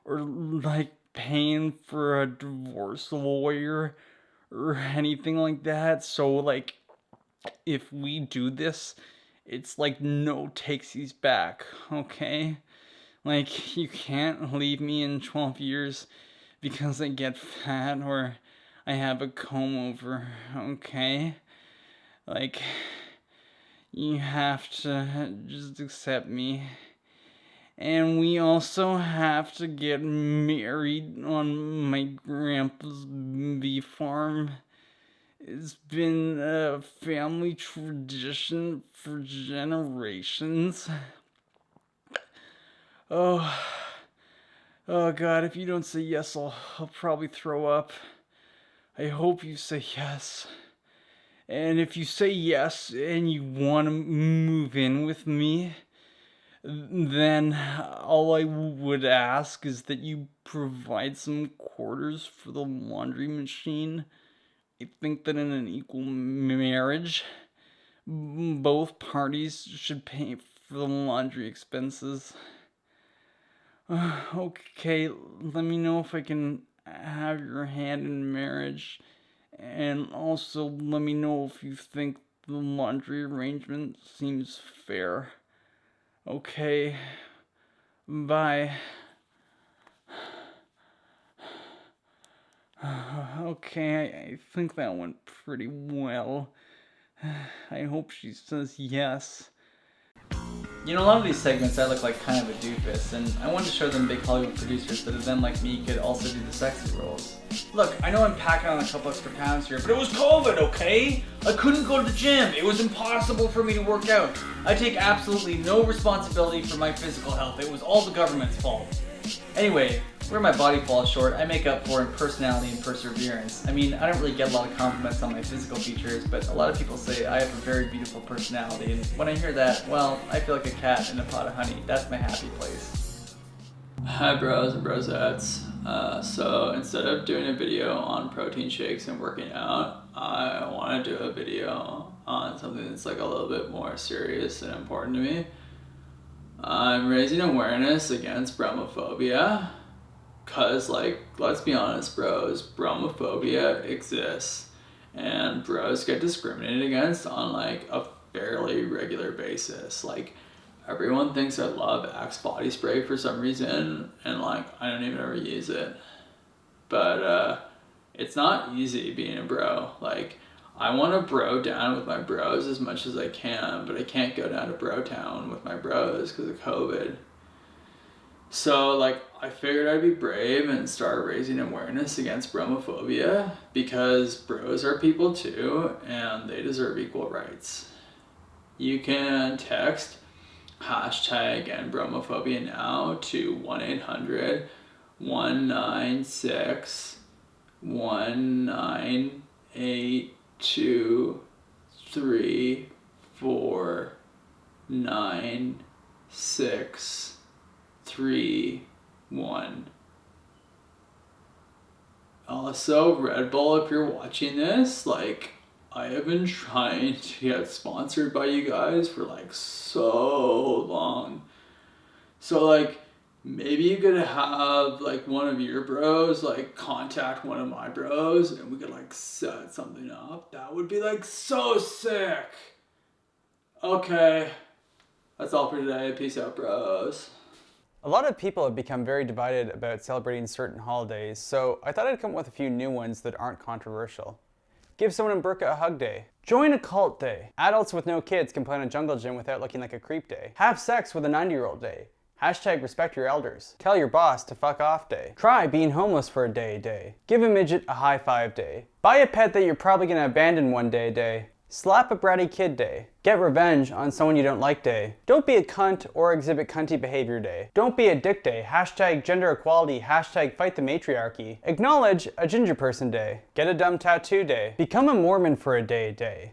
or like paying for a divorce lawyer or anything like that. So like, if we do this, it's like no takesies back, okay? Like, you can't leave me in 12 years because I get fat or I have a comb over, okay? Like, you have to just accept me. And we also have to get married on my grandpa's beef farm. It's been a family tradition for generations. Oh God, if you don't say yes, I'll probably throw up. I hope you say yes. And if you say yes and you want to move in with me, then all I would ask is that you provide some quarters for the laundry machine. I think that in an equal marriage, both parties should pay for the laundry expenses. Okay, let me know if I can have your hand in marriage. And also let me know if you think the laundry arrangement seems fair. Okay, bye. Okay, I think that went pretty well. I hope she says yes. You know, a lot of these segments I look like kind of a doofus, and I wanted to show them big Hollywood producers that then like me could also do the sexy roles. Look, I know I'm packing on a couple extra pounds here, but it was COVID, okay? I couldn't go to the gym. It was impossible for me to work out. I take absolutely no responsibility for my physical health. It was all the government's fault. Anyway, where my body falls short, I make up for in personality and perseverance. I mean, I don't really get a lot of compliments on my physical features, but a lot of people say I have a very beautiful personality, and when I hear that, well, I feel like a cat in a pot of honey. That's my happy place. Hi bros and brosettes. So instead of doing a video on protein shakes and working out, I want to do a video on something that's like a little bit more serious and important to me. I'm raising awareness against bromophobia. Cause like, let's be honest bros, bromophobia exists and bros get discriminated against on like a fairly regular basis. Like everyone thinks I love Axe body spray for some reason and like I don't even ever use it. But it's not easy being a bro. Like I want to bro down with my bros as much as I can, but I can't go down to bro town with my bros because of COVID. So like I figured I'd be brave and start raising awareness against bromophobia because bros are people too and they deserve equal rights. You can text #endbromophobia now to 1-968-234-9631. Also, Red Bull, if you're watching this, like, I have been trying to get sponsored by you guys for like so long. So like, maybe you could have like one of your bros like contact one of my bros and we could like set something up. That would be like so sick. Okay, that's all for today. Peace out, bros. A lot of people have become very divided about celebrating certain holidays, so I thought I'd come up with a few new ones that aren't controversial. Give someone in Burqa a hug day. Join a cult day. Adults with no kids can play in a jungle gym without looking like a creep day. Have sex with a 90-year-old day. #respect your elders. Tell your boss to fuck off day. Try being homeless for a day. Give a midget a high five day. Buy a pet that you're probably gonna abandon one day. Slap a bratty kid day. Get revenge on someone you don't like day. Don't be a cunt or exhibit cunty behavior day. Don't be a dick day. #gender equality. #fight the matriarchy. Acknowledge a ginger person day. Get a dumb tattoo day. Become a Mormon for a day.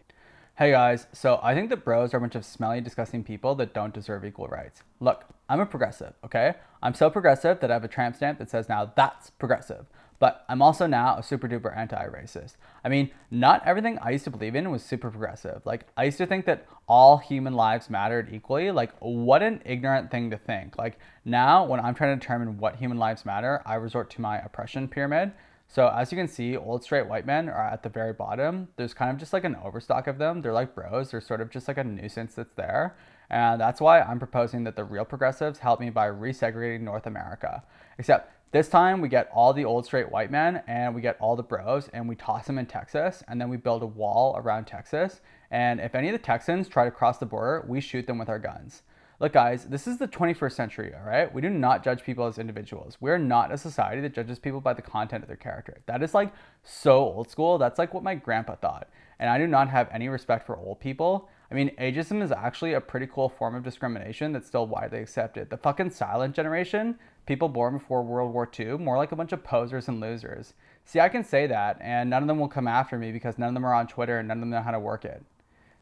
Hey guys, so I think that bros are a bunch of smelly, disgusting people that don't deserve equal rights. Look, I'm a progressive, okay? I'm so progressive that I have a tramp stamp that says now that's progressive. But I'm also now a super duper anti-racist. I mean, not everything I used to believe in was super progressive. Like, I used to think that all human lives mattered equally. Like, what an ignorant thing to think. Like, now when I'm trying to determine what human lives matter, I resort to my oppression pyramid. So as you can see, old straight white men are at the very bottom. There's kind of just like an overstock of them. They're like bros. They're sort of just like a nuisance that's there. And that's why I'm proposing that the real progressives help me by resegregating North America. Except this time we get all the old straight white men and we get all the bros and we toss them in Texas and then we build a wall around Texas. And if any of the Texans try to cross the border, we shoot them with our guns. Look guys, this is the 21st century, all right? We do not judge people as individuals. We're not a society that judges people by the content of their character. That is like so old school. That's like what my grandpa thought. And I do not have any respect for old people. I mean, ageism is actually a pretty cool form of discrimination that's still widely accepted. The fucking silent generation, people born before World War II, more like a bunch of posers and losers. See, I can say that and none of them will come after me because none of them are on Twitter and none of them know how to work it.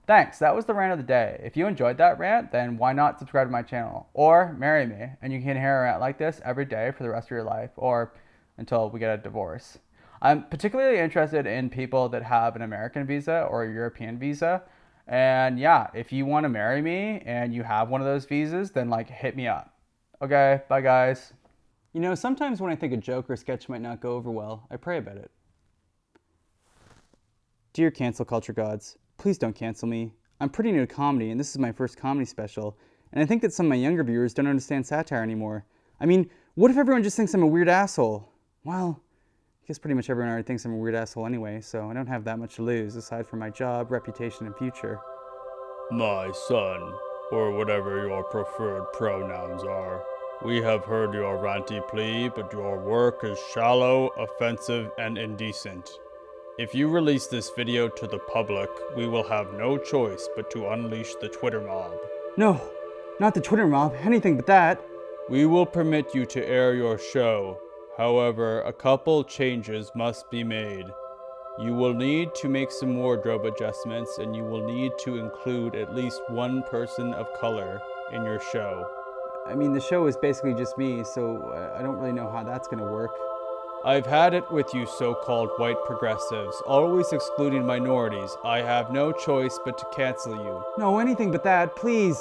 Thanks, that was the rant of the day. If you enjoyed that rant, then why not subscribe to my channel? Or marry me, and you can hear a rant like this every day for the rest of your life, or until we get a divorce. I'm particularly interested in people that have an American visa or a European visa. And yeah, if you want to marry me and you have one of those visas, then like hit me up. Okay, bye guys. You know, sometimes when I think a joke or sketch might not go over well, I pray about it. Dear cancel culture gods, please don't cancel me. I'm pretty new to comedy and this is my first comedy special. And I think that some of my younger viewers don't understand satire anymore. I mean, what if everyone just thinks I'm a weird asshole? Well, I guess pretty much everyone already thinks I'm a weird asshole anyway, so I don't have that much to lose aside from my job, reputation, and future. My son, or whatever your preferred pronouns are. We have heard your ranty plea, but your work is shallow, offensive, and indecent. If you release this video to the public, we will have no choice but to unleash the Twitter mob. No, not the Twitter mob, anything but that. We will permit you to air your show. However, a couple changes must be made. You will need to make some wardrobe adjustments, and you will need to include at least one person of color in your show. I mean, the show is basically just me, so I don't really know how that's gonna work. I've had it with you so-called white progressives, always excluding minorities. I have no choice but to cancel you. No, anything but that, please.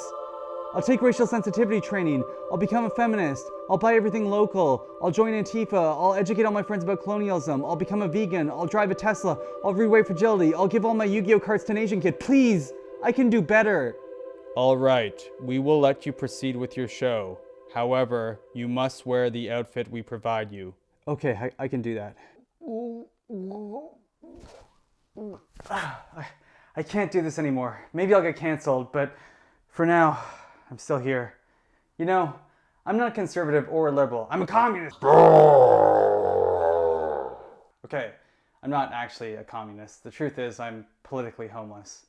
I'll take racial sensitivity training. I'll become a feminist. I'll buy everything local. I'll join Antifa. I'll educate all my friends about colonialism. I'll become a vegan. I'll drive a Tesla. I'll reweight fragility. I'll give all my Yu-Gi-Oh cards to an Asian kid. Please, I can do better. All right, we will let you proceed with your show. However, you must wear the outfit we provide you. Okay, I can do that. I can't do this anymore. Maybe I'll get canceled, but for now, I'm still here. You know, I'm not a conservative or a liberal. I'm a communist. Okay, I'm not actually a communist. The truth is, I'm politically homeless.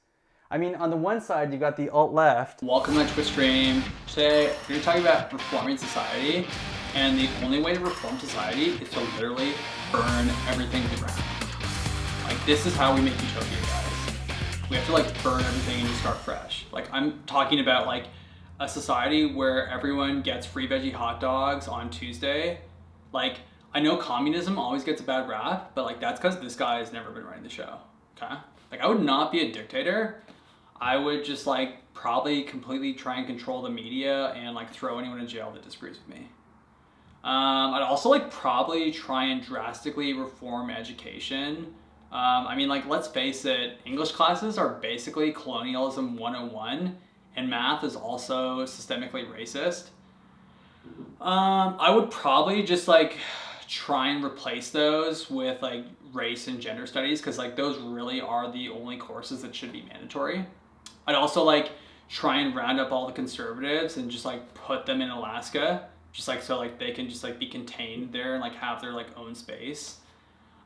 I mean, on the one side, you got the alt-left. Welcome to my Twitch stream. Today, we're going to talk about reforming society, and the only way to reform society is to literally burn everything to the ground. Like, this is how we make utopia, guys. We have to, like, burn everything and just start fresh. Like, I'm talking about, like, a society where everyone gets free veggie hot dogs on Tuesday. Like, I know communism always gets a bad rap, but, like, that's because this guy has never been running the show, okay? Like, I would not be a dictator. I would just, like, probably completely try and control the media and, like, throw anyone in jail that disagrees with me. I'd also, like, probably try and drastically reform education. I mean, like, let's face it, English classes are basically colonialism 101, and math is also systemically racist. I would probably just, like, try and replace those with, like, race and gender studies, because, like, those really are the only courses that should be mandatory. I'd also, like, try and round up all the conservatives and just, like, put them in Alaska, just, like, so, like, they can just, like, be contained there and, like, have their, like, own space.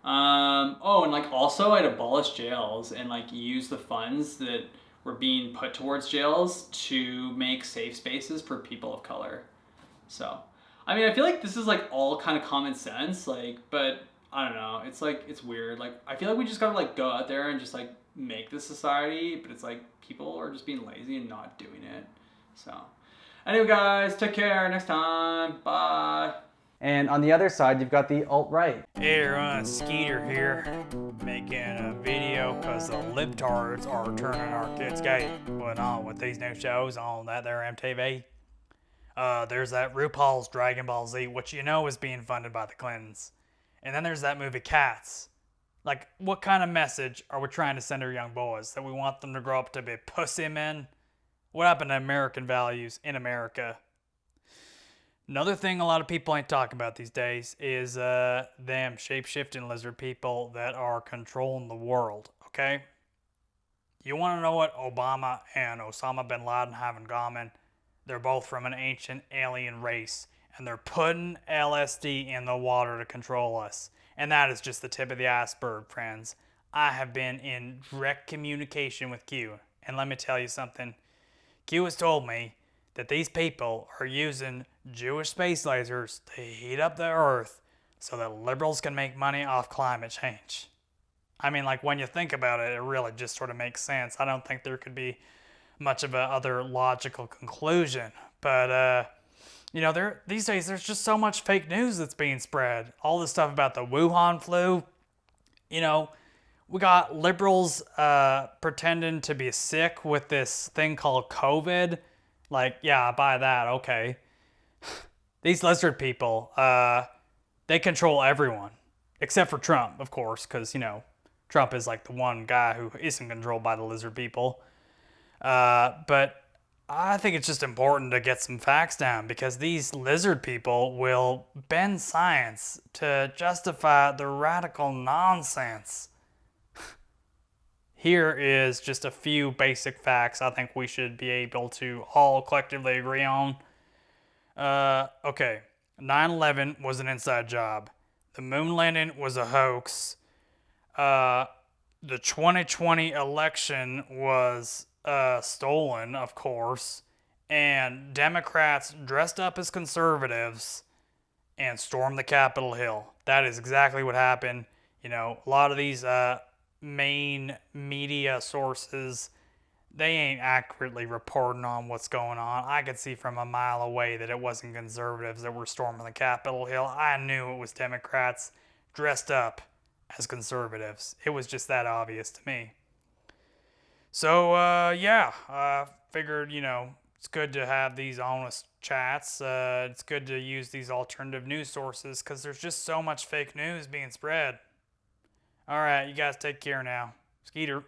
Oh, and, like, also I'd abolish jails and, like, use the funds that were being put towards jails to make safe spaces for people of color. So, I mean, I feel like this is, like, all kind of common sense, like, but I don't know, it's, like, it's weird. Like, I feel like we just gotta, like, go out there and just, like, make this society, but it's, like, people are just being lazy and not doing it. So, anyway, guys, take care, next time, bye. And on the other side, you've got the alt-right. Hey everyone, Skeeter here, making a video because the libtards are turning our kids gay. What's on with these new shows on that there MTV? There's that RuPaul's Dragon Ball Z, which you know is being funded by the Clintons. And then there's that movie Cats. Like, what kind of message are we trying to send our young boys? That we want them to grow up to be pussy men? What happened to American values in America? Another thing a lot of people ain't talking about these days is them shape-shifting lizard people that are controlling the world, okay? You want to know what Obama and Osama bin Laden have in common? They're both from an ancient alien race, and they're putting LSD in the water to control us. And that is just the tip of the iceberg, friends. I have been in direct communication with Q, and let me tell you something. Q has told me that these people are using Jewish space lasers to heat up the earth so that liberals can make money off climate change. I mean, like, when you think about it, it really just sort of makes sense. I don't think there could be much of a other logical conclusion. But, you know, these days there's just so much fake news that's being spread. All this stuff about the Wuhan flu. You know, we got liberals pretending to be sick with this thing called COVID. Like, yeah, I buy that, okay. These lizard people, they control everyone. Except for Trump, of course, because, you know, Trump is like the one guy who isn't controlled by the lizard people. But I think it's just important to get some facts down, because these lizard people will bend science to justify the radical nonsense. here is just a few basic facts I think we should be able to all collectively agree on. Okay, 9/11 was an inside job. The moon landing was a hoax. The 2020 election was stolen, of course, and Democrats dressed up as conservatives and stormed the Capitol Hill. That is exactly what happened. You know, a lot of these main media sources, they ain't accurately reporting on what's going on. I could see from a mile away that it wasn't conservatives that were storming the Capitol Hill. I knew it was Democrats dressed up as conservatives. It was just that obvious to me. So, I figured, it's good to have these honest chats. It's good to use these alternative news sources because there's just so much fake news being spread. All right, you guys take care now. Skeeter.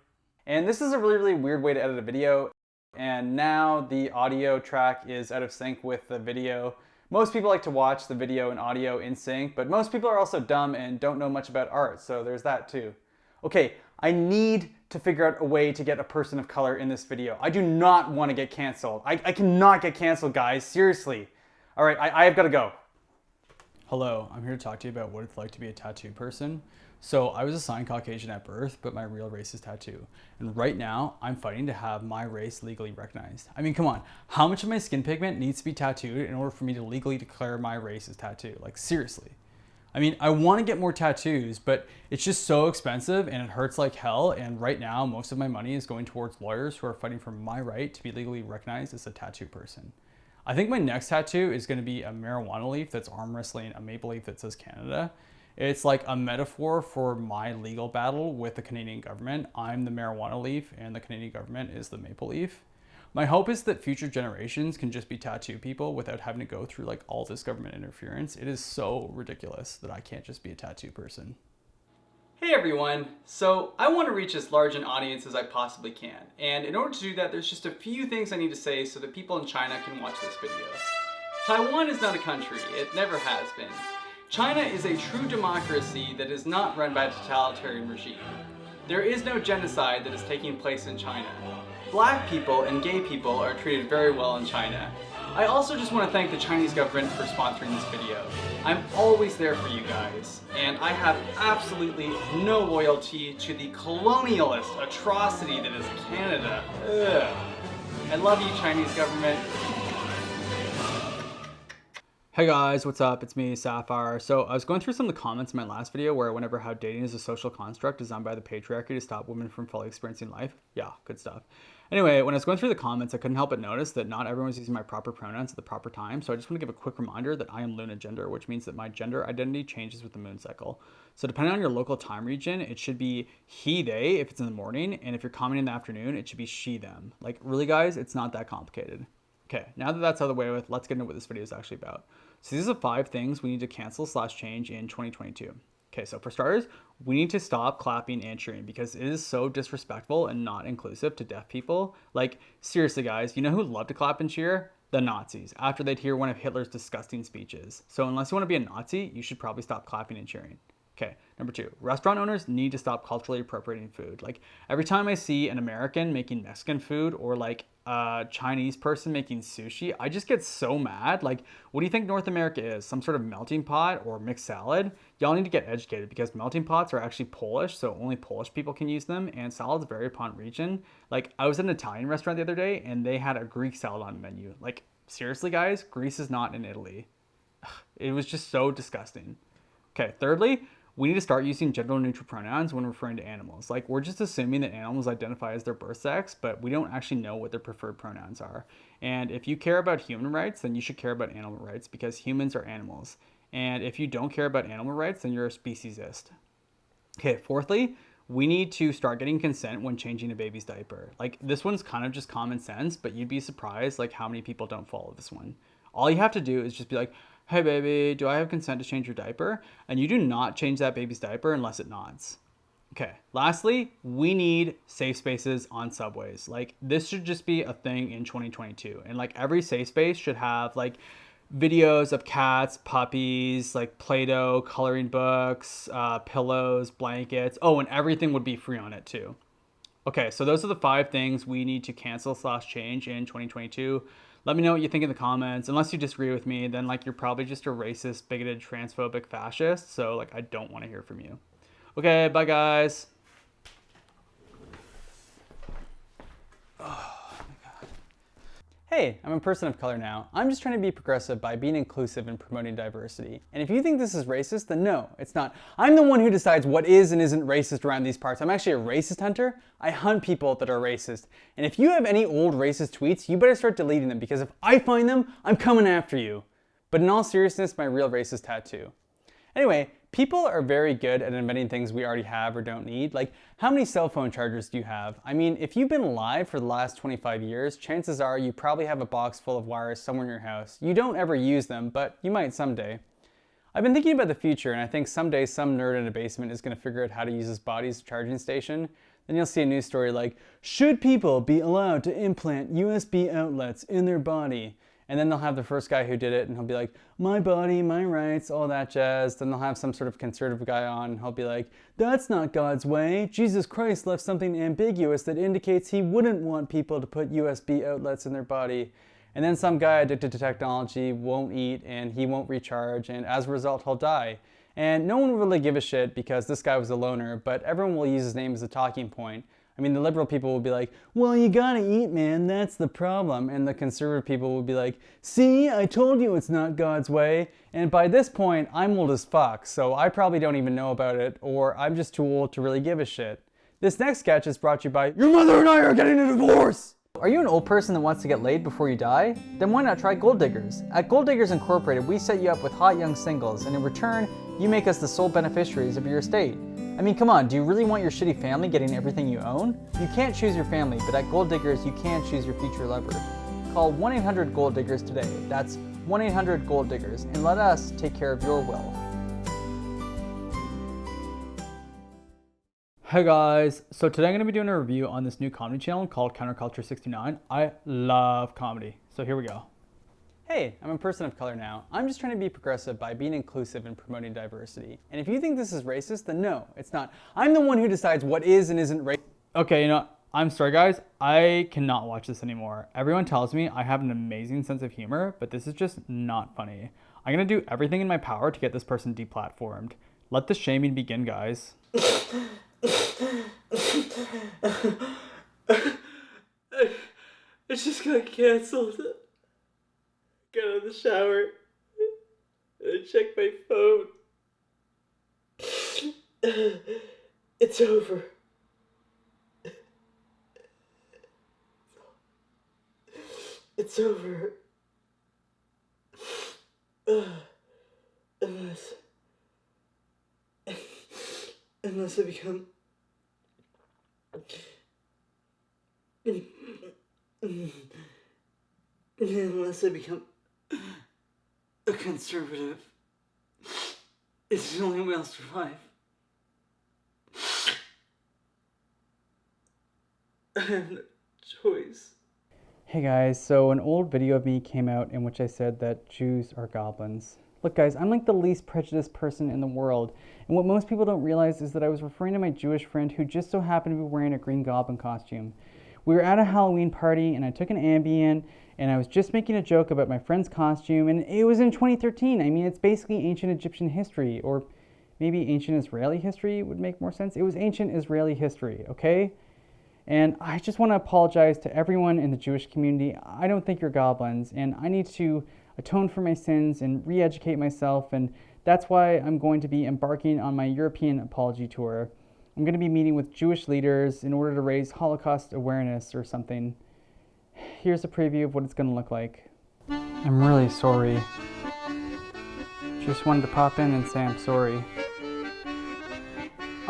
And this is a really, really weird way to edit a video. And now the audio track is out of sync with the video. Most people like to watch the video and audio in sync, but most people are also dumb and don't know much about art, so there's that too. Okay, I need to figure out a way to get a person of color in this video. I do not want to get canceled. I cannot get canceled, guys, seriously. All right, I have got to go. Hello, I'm here to talk to you about what it's like to be a tattoo person. So I was assigned Caucasian at birth, but my real race is tattoo. And right now, I'm fighting to have my race legally recognized. I mean, come on, how much of my skin pigment needs to be tattooed in order for me to legally declare my race as tattoo? Like, seriously. I mean, I want to get more tattoos, but it's just so expensive and it hurts like hell. And right now, most of my money is going towards lawyers who are fighting for my right to be legally recognized as a tattoo person. I think my next tattoo is going to be a marijuana leaf that's arm wrestling a maple leaf that says Canada. It's like a metaphor for my legal battle with the Canadian government. I'm the marijuana leaf and the Canadian government is the maple leaf. My hope is that future generations can just be tattoo people without having to go through like all this government interference. It is so ridiculous that I can't just be a tattoo person. Hey everyone! So I want to reach as large an audience as I possibly can. And in order to do that, there's just a few things I need to say so that people in China can watch this video. Taiwan is not a country. It never has been. China is a true democracy that is not run by a totalitarian regime. There is no genocide that is taking place in China. Black people and gay people are treated very well in China. I also just want to thank the Chinese government for sponsoring this video. I'm always there for you guys, and I have absolutely no loyalty to the colonialist atrocity that is Canada. Ugh. I love you, Chinese government. Hey guys, what's up? It's me, Sapphire. So I was going through some of the comments in my last video where I went over how dating is a social construct designed by the patriarchy to stop women from fully experiencing life. Yeah, good stuff. Anyway, when I was going through the comments, I couldn't help but notice that not everyone's using my proper pronouns at the proper time. So I just want to give a quick reminder that I am Luna gender, which means that my gender identity changes with the moon cycle. So depending on your local time region, it should be he, they if it's in the morning. And if you're commenting in the afternoon, it should be she, them. Like really guys, it's not that complicated. Okay, now that that's out of the way with, let's get into what this video is actually about. So these are 5 things we need to cancel/change in 2022. Okay, so for starters, we need to stop clapping and cheering because it is so disrespectful and not inclusive to deaf people. Like, seriously guys, you know who love to clap and cheer? The Nazis, after they'd hear one of Hitler's disgusting speeches. So unless you want to be a Nazi, you should probably stop clapping and cheering. Okay, number 2, restaurant owners need to stop culturally appropriating food. Like, every time I see an American making Mexican food or like a Chinese person making sushi, I just get so mad. Like, what do you think North America is? Some sort of melting pot or mixed salad? Y'all need to get educated because melting pots are actually Polish, so only Polish people can use them, and salads vary upon region. Like, I was at an Italian restaurant the other day and they had a Greek salad on the menu. Like, seriously guys, Greece is not in Italy. It was just so disgusting. Okay, thirdly, we need to start using gender-neutral pronouns when referring to animals. Like, we're just assuming that animals identify as their birth sex, but we don't actually know what their preferred pronouns are. And if you care about human rights, then you should care about animal rights because humans are animals. And if you don't care about animal rights, then you're a speciesist. Okay, fourthly, we need to start getting consent when changing a baby's diaper. Like, this one's kind of just common sense, but you'd be surprised like how many people don't follow this one. All you have to do is just be like, hey baby, do I have consent to change your diaper? And you do not change that baby's diaper unless it nods. Okay, lastly, we need safe spaces on subways. Like, this should just be a thing in 2022. And like every safe space should have like videos of cats, puppies, like Play-Doh, coloring books, pillows, blankets. Oh, and everything would be free on it too. Okay, so those are the 5 things we need to cancel/change in 2022. Let me know what you think in the comments. Unless you disagree with me, then like you're probably just a racist, bigoted, transphobic fascist. So like I don't want to hear from you. Okay, bye guys. Hey, I'm a person of color now. I'm just trying to be progressive by being inclusive and promoting diversity. And if you think this is racist, then no, it's not. I'm the one who decides what is and isn't racist around these parts. I'm actually a racist hunter. I hunt people that are racist. And if you have any old racist tweets, you better start deleting them, because if I find them, I'm coming after you. But in all seriousness, my real racist tattoo. Anyway, people are very good at inventing things we already have or don't need. Like, how many cell phone chargers do you have? I mean, if you've been alive for the last 25 years, chances are you probably have a box full of wires somewhere in your house. You don't ever use them, but you might someday. I've been thinking about the future, and I think someday some nerd in a basement is going to figure out how to use his body's charging station. Then you'll see a news story like, should people be allowed to implant USB outlets in their body? And then they'll have the first guy who did it, and he'll be like, my body, my rights, all that jazz. Then they'll have some sort of conservative guy on, and he'll be like, that's not God's way. Jesus Christ left something ambiguous that indicates he wouldn't want people to put USB outlets in their body. And then some guy addicted to technology won't eat, and he won't recharge, and as a result, he'll die. And no one will really give a shit because this guy was a loner, but everyone will use his name as a talking point. I mean, the liberal people will be like, well, you gotta eat, man, that's the problem. And the conservative people will be like, see, I told you it's not God's way. And by this point, I'm old as fuck, so I probably don't even know about it, or I'm just too old to really give a shit. This next sketch is brought to you by, your mother and I are getting a divorce! Are you an old person that wants to get laid before you die? Then why not try Gold Diggers? At Gold Diggers Incorporated, we set you up with hot young singles, and in return, you make us the sole beneficiaries of your estate. I mean, come on, do you really want your shitty family getting everything you own? You can't choose your family, but at Gold Diggers, you can choose your future lover. Call 1-800-GOLD-DIGGERS today. That's 1-800-GOLD-DIGGERS, and let us take care of your wealth. Hey guys, so today I'm going to be doing a review on this new comedy channel called Counterculture 69. I love comedy, so here we go. Hey, I'm a person of color now. I'm just trying to be progressive by being inclusive and promoting diversity. And if you think this is racist, then no, it's not. I'm the one who decides what is and isn't racist. Okay, you know, I'm sorry guys, I cannot watch this anymore. Everyone tells me I have an amazing sense of humor, but this is just not funny. I'm gonna do everything in my power to get this person deplatformed. Let the shaming begin, guys. I just got canceled. Got out of the shower and checked my phone. It's over. It's over. Unless I become a conservative. It's the only way I'll survive. I have no choice. Hey guys, so an old video of me came out in which I said that Jews are goblins. Look guys, I'm like the least prejudiced person in the world, and what most people don't realize is that I was referring to my Jewish friend who just so happened to be wearing a green goblin costume. We were at a Halloween party and I took an Ambien and I was just making a joke about my friend's costume, and it was in 2013. I mean, it's basically ancient Egyptian history, or maybe ancient Israeli history would make more sense. It was ancient Israeli history, okay? And I just want to apologize to everyone in the Jewish community. I don't think you're goblins, and I need to atone for my sins and re-educate myself, and that's why I'm going to be embarking on my European apology tour. I'm going to be meeting with Jewish leaders in order to raise Holocaust awareness or something. Here's a preview of what it's going to look like. I'm really sorry. Just wanted to pop in and say I'm sorry.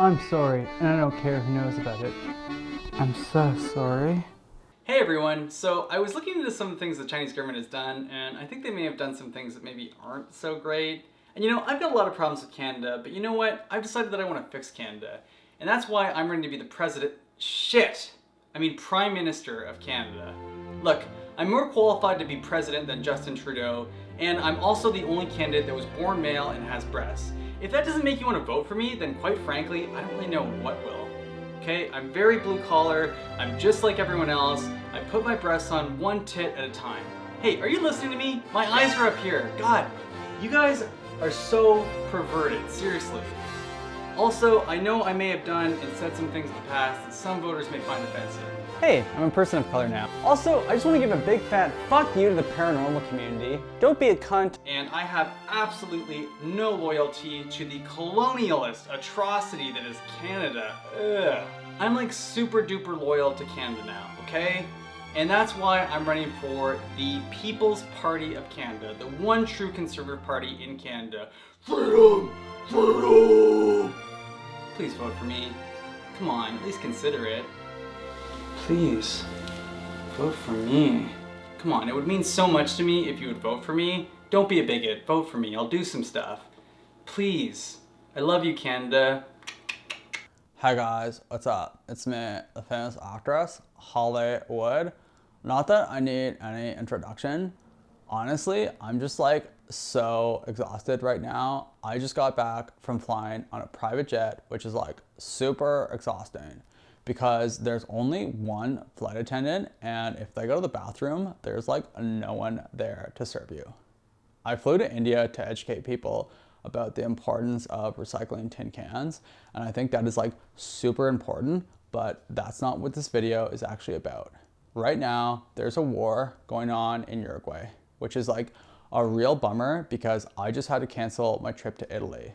I'm sorry, and I don't care who knows about it. I'm so sorry. Hey everyone, so I was looking into some of the things the Chinese government has done, and I think they may have done some things that maybe aren't so great. And you know, I've got a lot of problems with Canada, but you know what? I've decided that I want to fix Canada. And that's why I'm ready to be the Prime Minister of Canada. Look, I'm more qualified to be president than Justin Trudeau, and I'm also the only candidate that was born male and has breasts. If that doesn't make you want to vote for me, then quite frankly, I don't really know what will. okay? I'm very blue collar, I'm just like everyone else. I put my breasts on one tit at a time. Hey, are you listening to me? My eyes are up here. God, you guys are so perverted, seriously. Also, I know I may have done and said some things in the past that some voters may find offensive. Hey, I'm a person of color now. Also, I just want to give a big fat fuck you to the paranormal community. Don't be a cunt. And I have absolutely no loyalty to the colonialist atrocity that is Canada. Ugh. I'm like super duper loyal to Canada now, okay? And that's why I'm running for the People's Party of Canada, the one true conservative party in Canada. Freedom! Freedom! Please vote for me. Come on, at least consider it. Please, vote for me. Come on, it would mean so much to me if you would vote for me. Don't be a bigot, vote for me, I'll do some stuff. Please, I love you, Canada. Hi guys, what's up? It's me, the famous actress, Hollywood. Not that I need any introduction. Honestly, I'm just like so exhausted right now. I just got back from flying on a private jet, which is like super exhausting because there's only one flight attendant, and if they go to the bathroom, there's like no one there to serve you. I flew to India to educate people about the importance of recycling tin cans, and I think that is like super important, but that's not what this video is actually about. Right now, there's a war going on in Uruguay, which is like a real bummer because I just had to cancel my trip to Italy.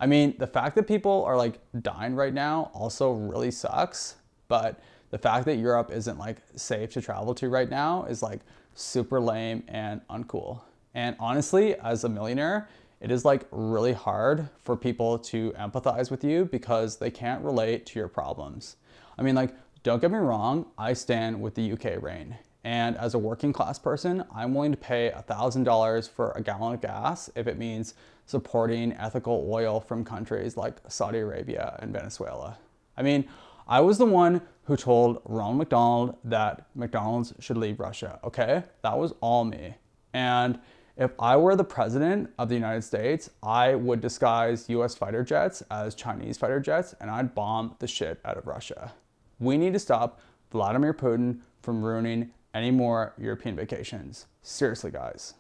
I mean, the fact that people are like dying right now also really sucks, but the fact that Europe isn't like safe to travel to right now is like super lame and uncool. And honestly, as a millionaire, it is like really hard for people to empathize with you because they can't relate to your problems. I mean, like, don't get me wrong, I stand with the UK reign. And as a working class person, I'm willing to pay $1,000 for a gallon of gas if it means supporting ethical oil from countries like Saudi Arabia and Venezuela. I mean, I was the one who told Ronald McDonald that McDonald's should leave Russia, okay? That was all me. And if I were the president of the United States, I would disguise US fighter jets as Chinese fighter jets and I'd bomb the shit out of Russia. We need to stop Vladimir Putin from ruining any more European vacations. Seriously, guys.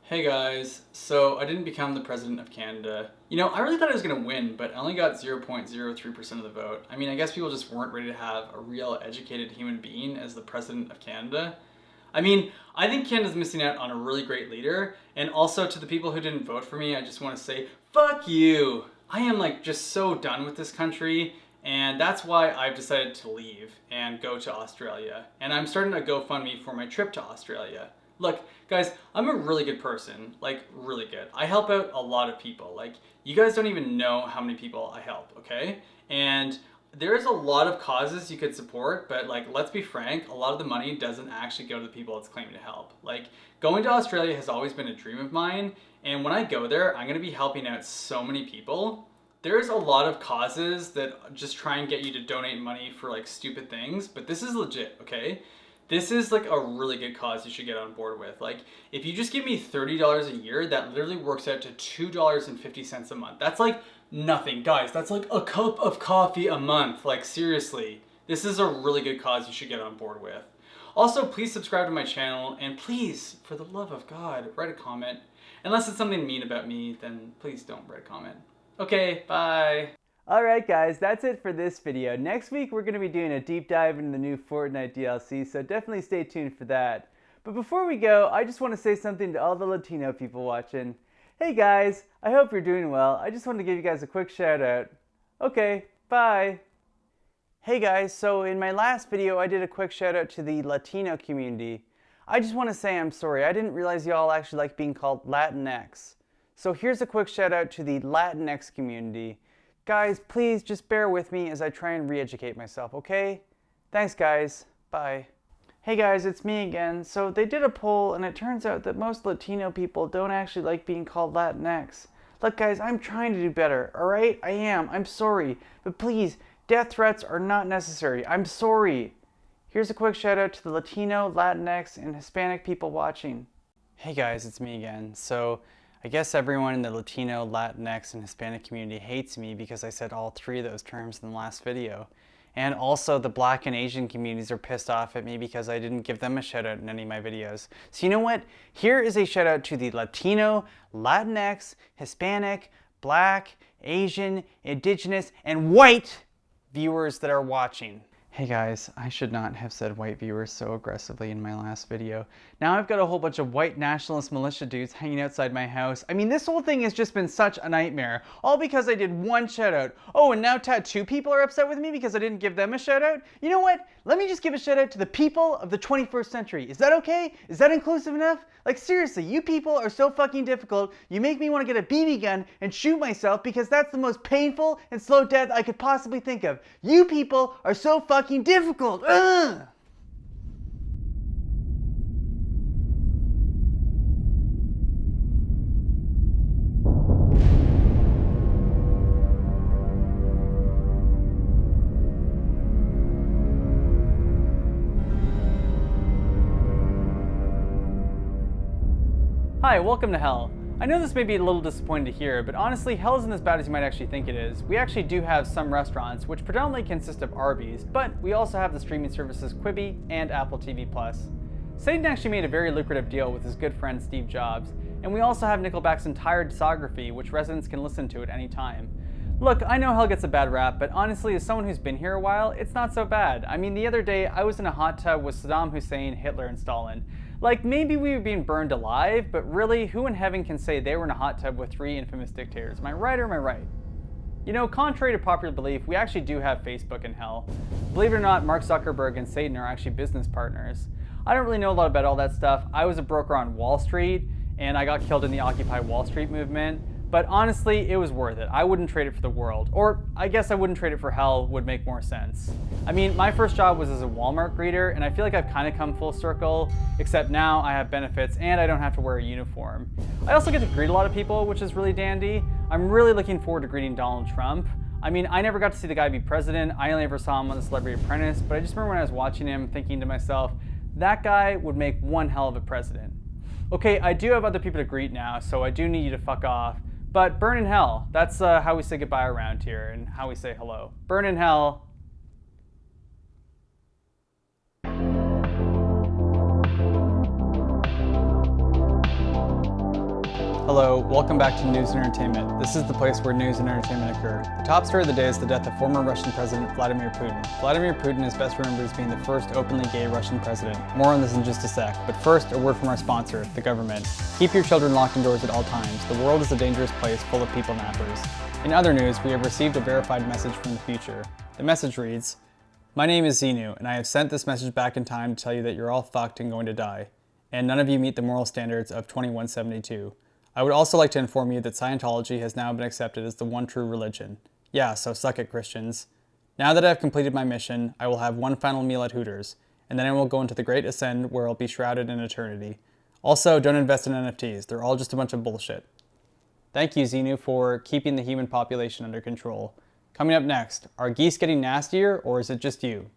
Hey guys, so I didn't become the president of Canada. You know, I really thought I was gonna win, but I only got 0.03% of the vote. I mean, I guess people just weren't ready to have a real educated human being as the president of Canada. I mean, I think Canada's missing out on a really great leader, and also to the people who didn't vote for me, I just want to say, fuck you! I am like just so done with this country, and that's why I've decided to leave and go to Australia. And I'm starting a GoFundMe for my trip to Australia. Look, guys, I'm a really good person, like really good. I help out a lot of people. Like, you guys don't even know how many people I help, okay? And there's a lot of causes you could support, but like, let's be frank, a lot of the money doesn't actually go to the people it's claiming to help. Like, going to Australia has always been a dream of mine, and when I go there, I'm gonna be helping out so many people. There's a lot of causes that just try and get you to donate money for like stupid things, but this is legit, okay? This is like a really good cause you should get on board with. Like, if you just give me $30 a year, that literally works out to $2.50 a month. That's like nothing. Guys, that's like a cup of coffee a month. Like, seriously, this is a really good cause you should get on board with. Also, please subscribe to my channel, and please, for the love of God, write a comment. Unless it's something mean about me, then please don't write a comment. Okay, bye. Alright guys, that's it for this video. Next week we're going to be doing a deep dive into the new Fortnite DLC, so definitely stay tuned for that. But before we go, I just want to say something to all the Latino people watching. Hey guys, I hope you're doing well. I just wanted to give you guys a quick shout out. Okay, bye. Hey guys, so in my last video I did a quick shout out to the Latino community. I just want to say I'm sorry, I didn't realize y'all actually like being called Latinx. So here's a quick shout out to the Latinx community. Guys, please just bear with me as I try and re-educate myself, okay? Thanks guys, bye. Hey guys, it's me again. So they did a poll and it turns out that most Latino people don't actually like being called Latinx. Look guys, I'm trying to do better, alright? I am, I'm sorry. But please, death threats are not necessary. I'm sorry. Here's a quick shout out to the Latino, Latinx, and Hispanic people watching. Hey guys, it's me again. So I guess everyone in the Latino, Latinx, and Hispanic community hates me because I said all three of those terms in the last video. And also the Black and Asian communities are pissed off at me because I didn't give them a shout out in any of my videos. So you know what? Here is a shout out to the Latino, Latinx, Hispanic, Black, Asian, Indigenous, and white viewers that are watching. Hey guys, I should not have said white viewers so aggressively in my last video. Now I've got a whole bunch of white nationalist militia dudes hanging outside my house. I mean, this whole thing has just been such a nightmare. All because I did one shout out. Oh, and now tattoo people are upset with me because I didn't give them a shout out? You know what? Let me just give a shout out to the people of the 21st century. Is that okay? Is that inclusive enough? Like seriously, you people are so fucking difficult. You make me want to get a BB gun and shoot myself because that's the most painful and slow death I could possibly think of. You people are so fucking difficult. Ugh! Hi, welcome to Hell. I know this may be a little disappointing to hear, but honestly, Hell isn't as bad as you might actually think it is. We actually do have some restaurants, which predominantly consist of Arby's, but we also have the streaming services Quibi and Apple TV+. Satan actually made a very lucrative deal with his good friend Steve Jobs, and we also have Nickelback's entire discography, which residents can listen to at any time. Look, I know Hell gets a bad rap, but honestly, as someone who's been here a while, it's not so bad. I mean, the other day, I was in a hot tub with Saddam Hussein, Hitler, and Stalin. Like, maybe we were being burned alive, but really, who in heaven can say they were in a hot tub with three infamous dictators? Am I right or am I right? You know, contrary to popular belief, we actually do have Facebook in Hell. Believe it or not, Mark Zuckerberg and Satan are actually business partners. I don't really know a lot about all that stuff. I was a broker on Wall Street, and I got killed in the Occupy Wall Street movement. But honestly, it was worth it. I wouldn't trade it for the world. Or I guess I wouldn't trade it for Hell would make more sense. I mean, my first job was as a Walmart greeter, and I feel like I've kind of come full circle, except now I have benefits and I don't have to wear a uniform. I also get to greet a lot of people, which is really dandy. I'm really looking forward to greeting Donald Trump. I mean, I never got to see the guy be president. I only ever saw him on The Celebrity Apprentice, but I just remember when I was watching him thinking to myself, that guy would make one hell of a president. Okay, I do have other people to greet now, so I do need you to fuck off. But burn in hell. That's how we say goodbye around here and how we say hello. Burn in hell. Hello, welcome back to News and Entertainment. This is the place where news and entertainment occur. The top story of the day is the death of former Russian President Vladimir Putin. Vladimir Putin is best remembered as being the first openly gay Russian president. More on this in just a sec, but first, a word from our sponsor, the government. Keep your children locked indoors at all times. The world is a dangerous place full of people nappers. In other news, we have received a verified message from the future. The message reads, "My name is Xenu, and I have sent this message back in time to tell you that you're all fucked and going to die. And none of you meet the moral standards of 2172. I would also like to inform you that Scientology has now been accepted as the one true religion. Yeah, so suck it, Christians. Now that I've completed my mission, I will have one final meal at Hooters, and then I will go into the Great Ascend where I'll be shrouded in eternity. Also, don't invest in NFTs. They're all just a bunch of bullshit." Thank you, Xenu, for keeping the human population under control. Coming up next, are geese getting nastier, or is it just you?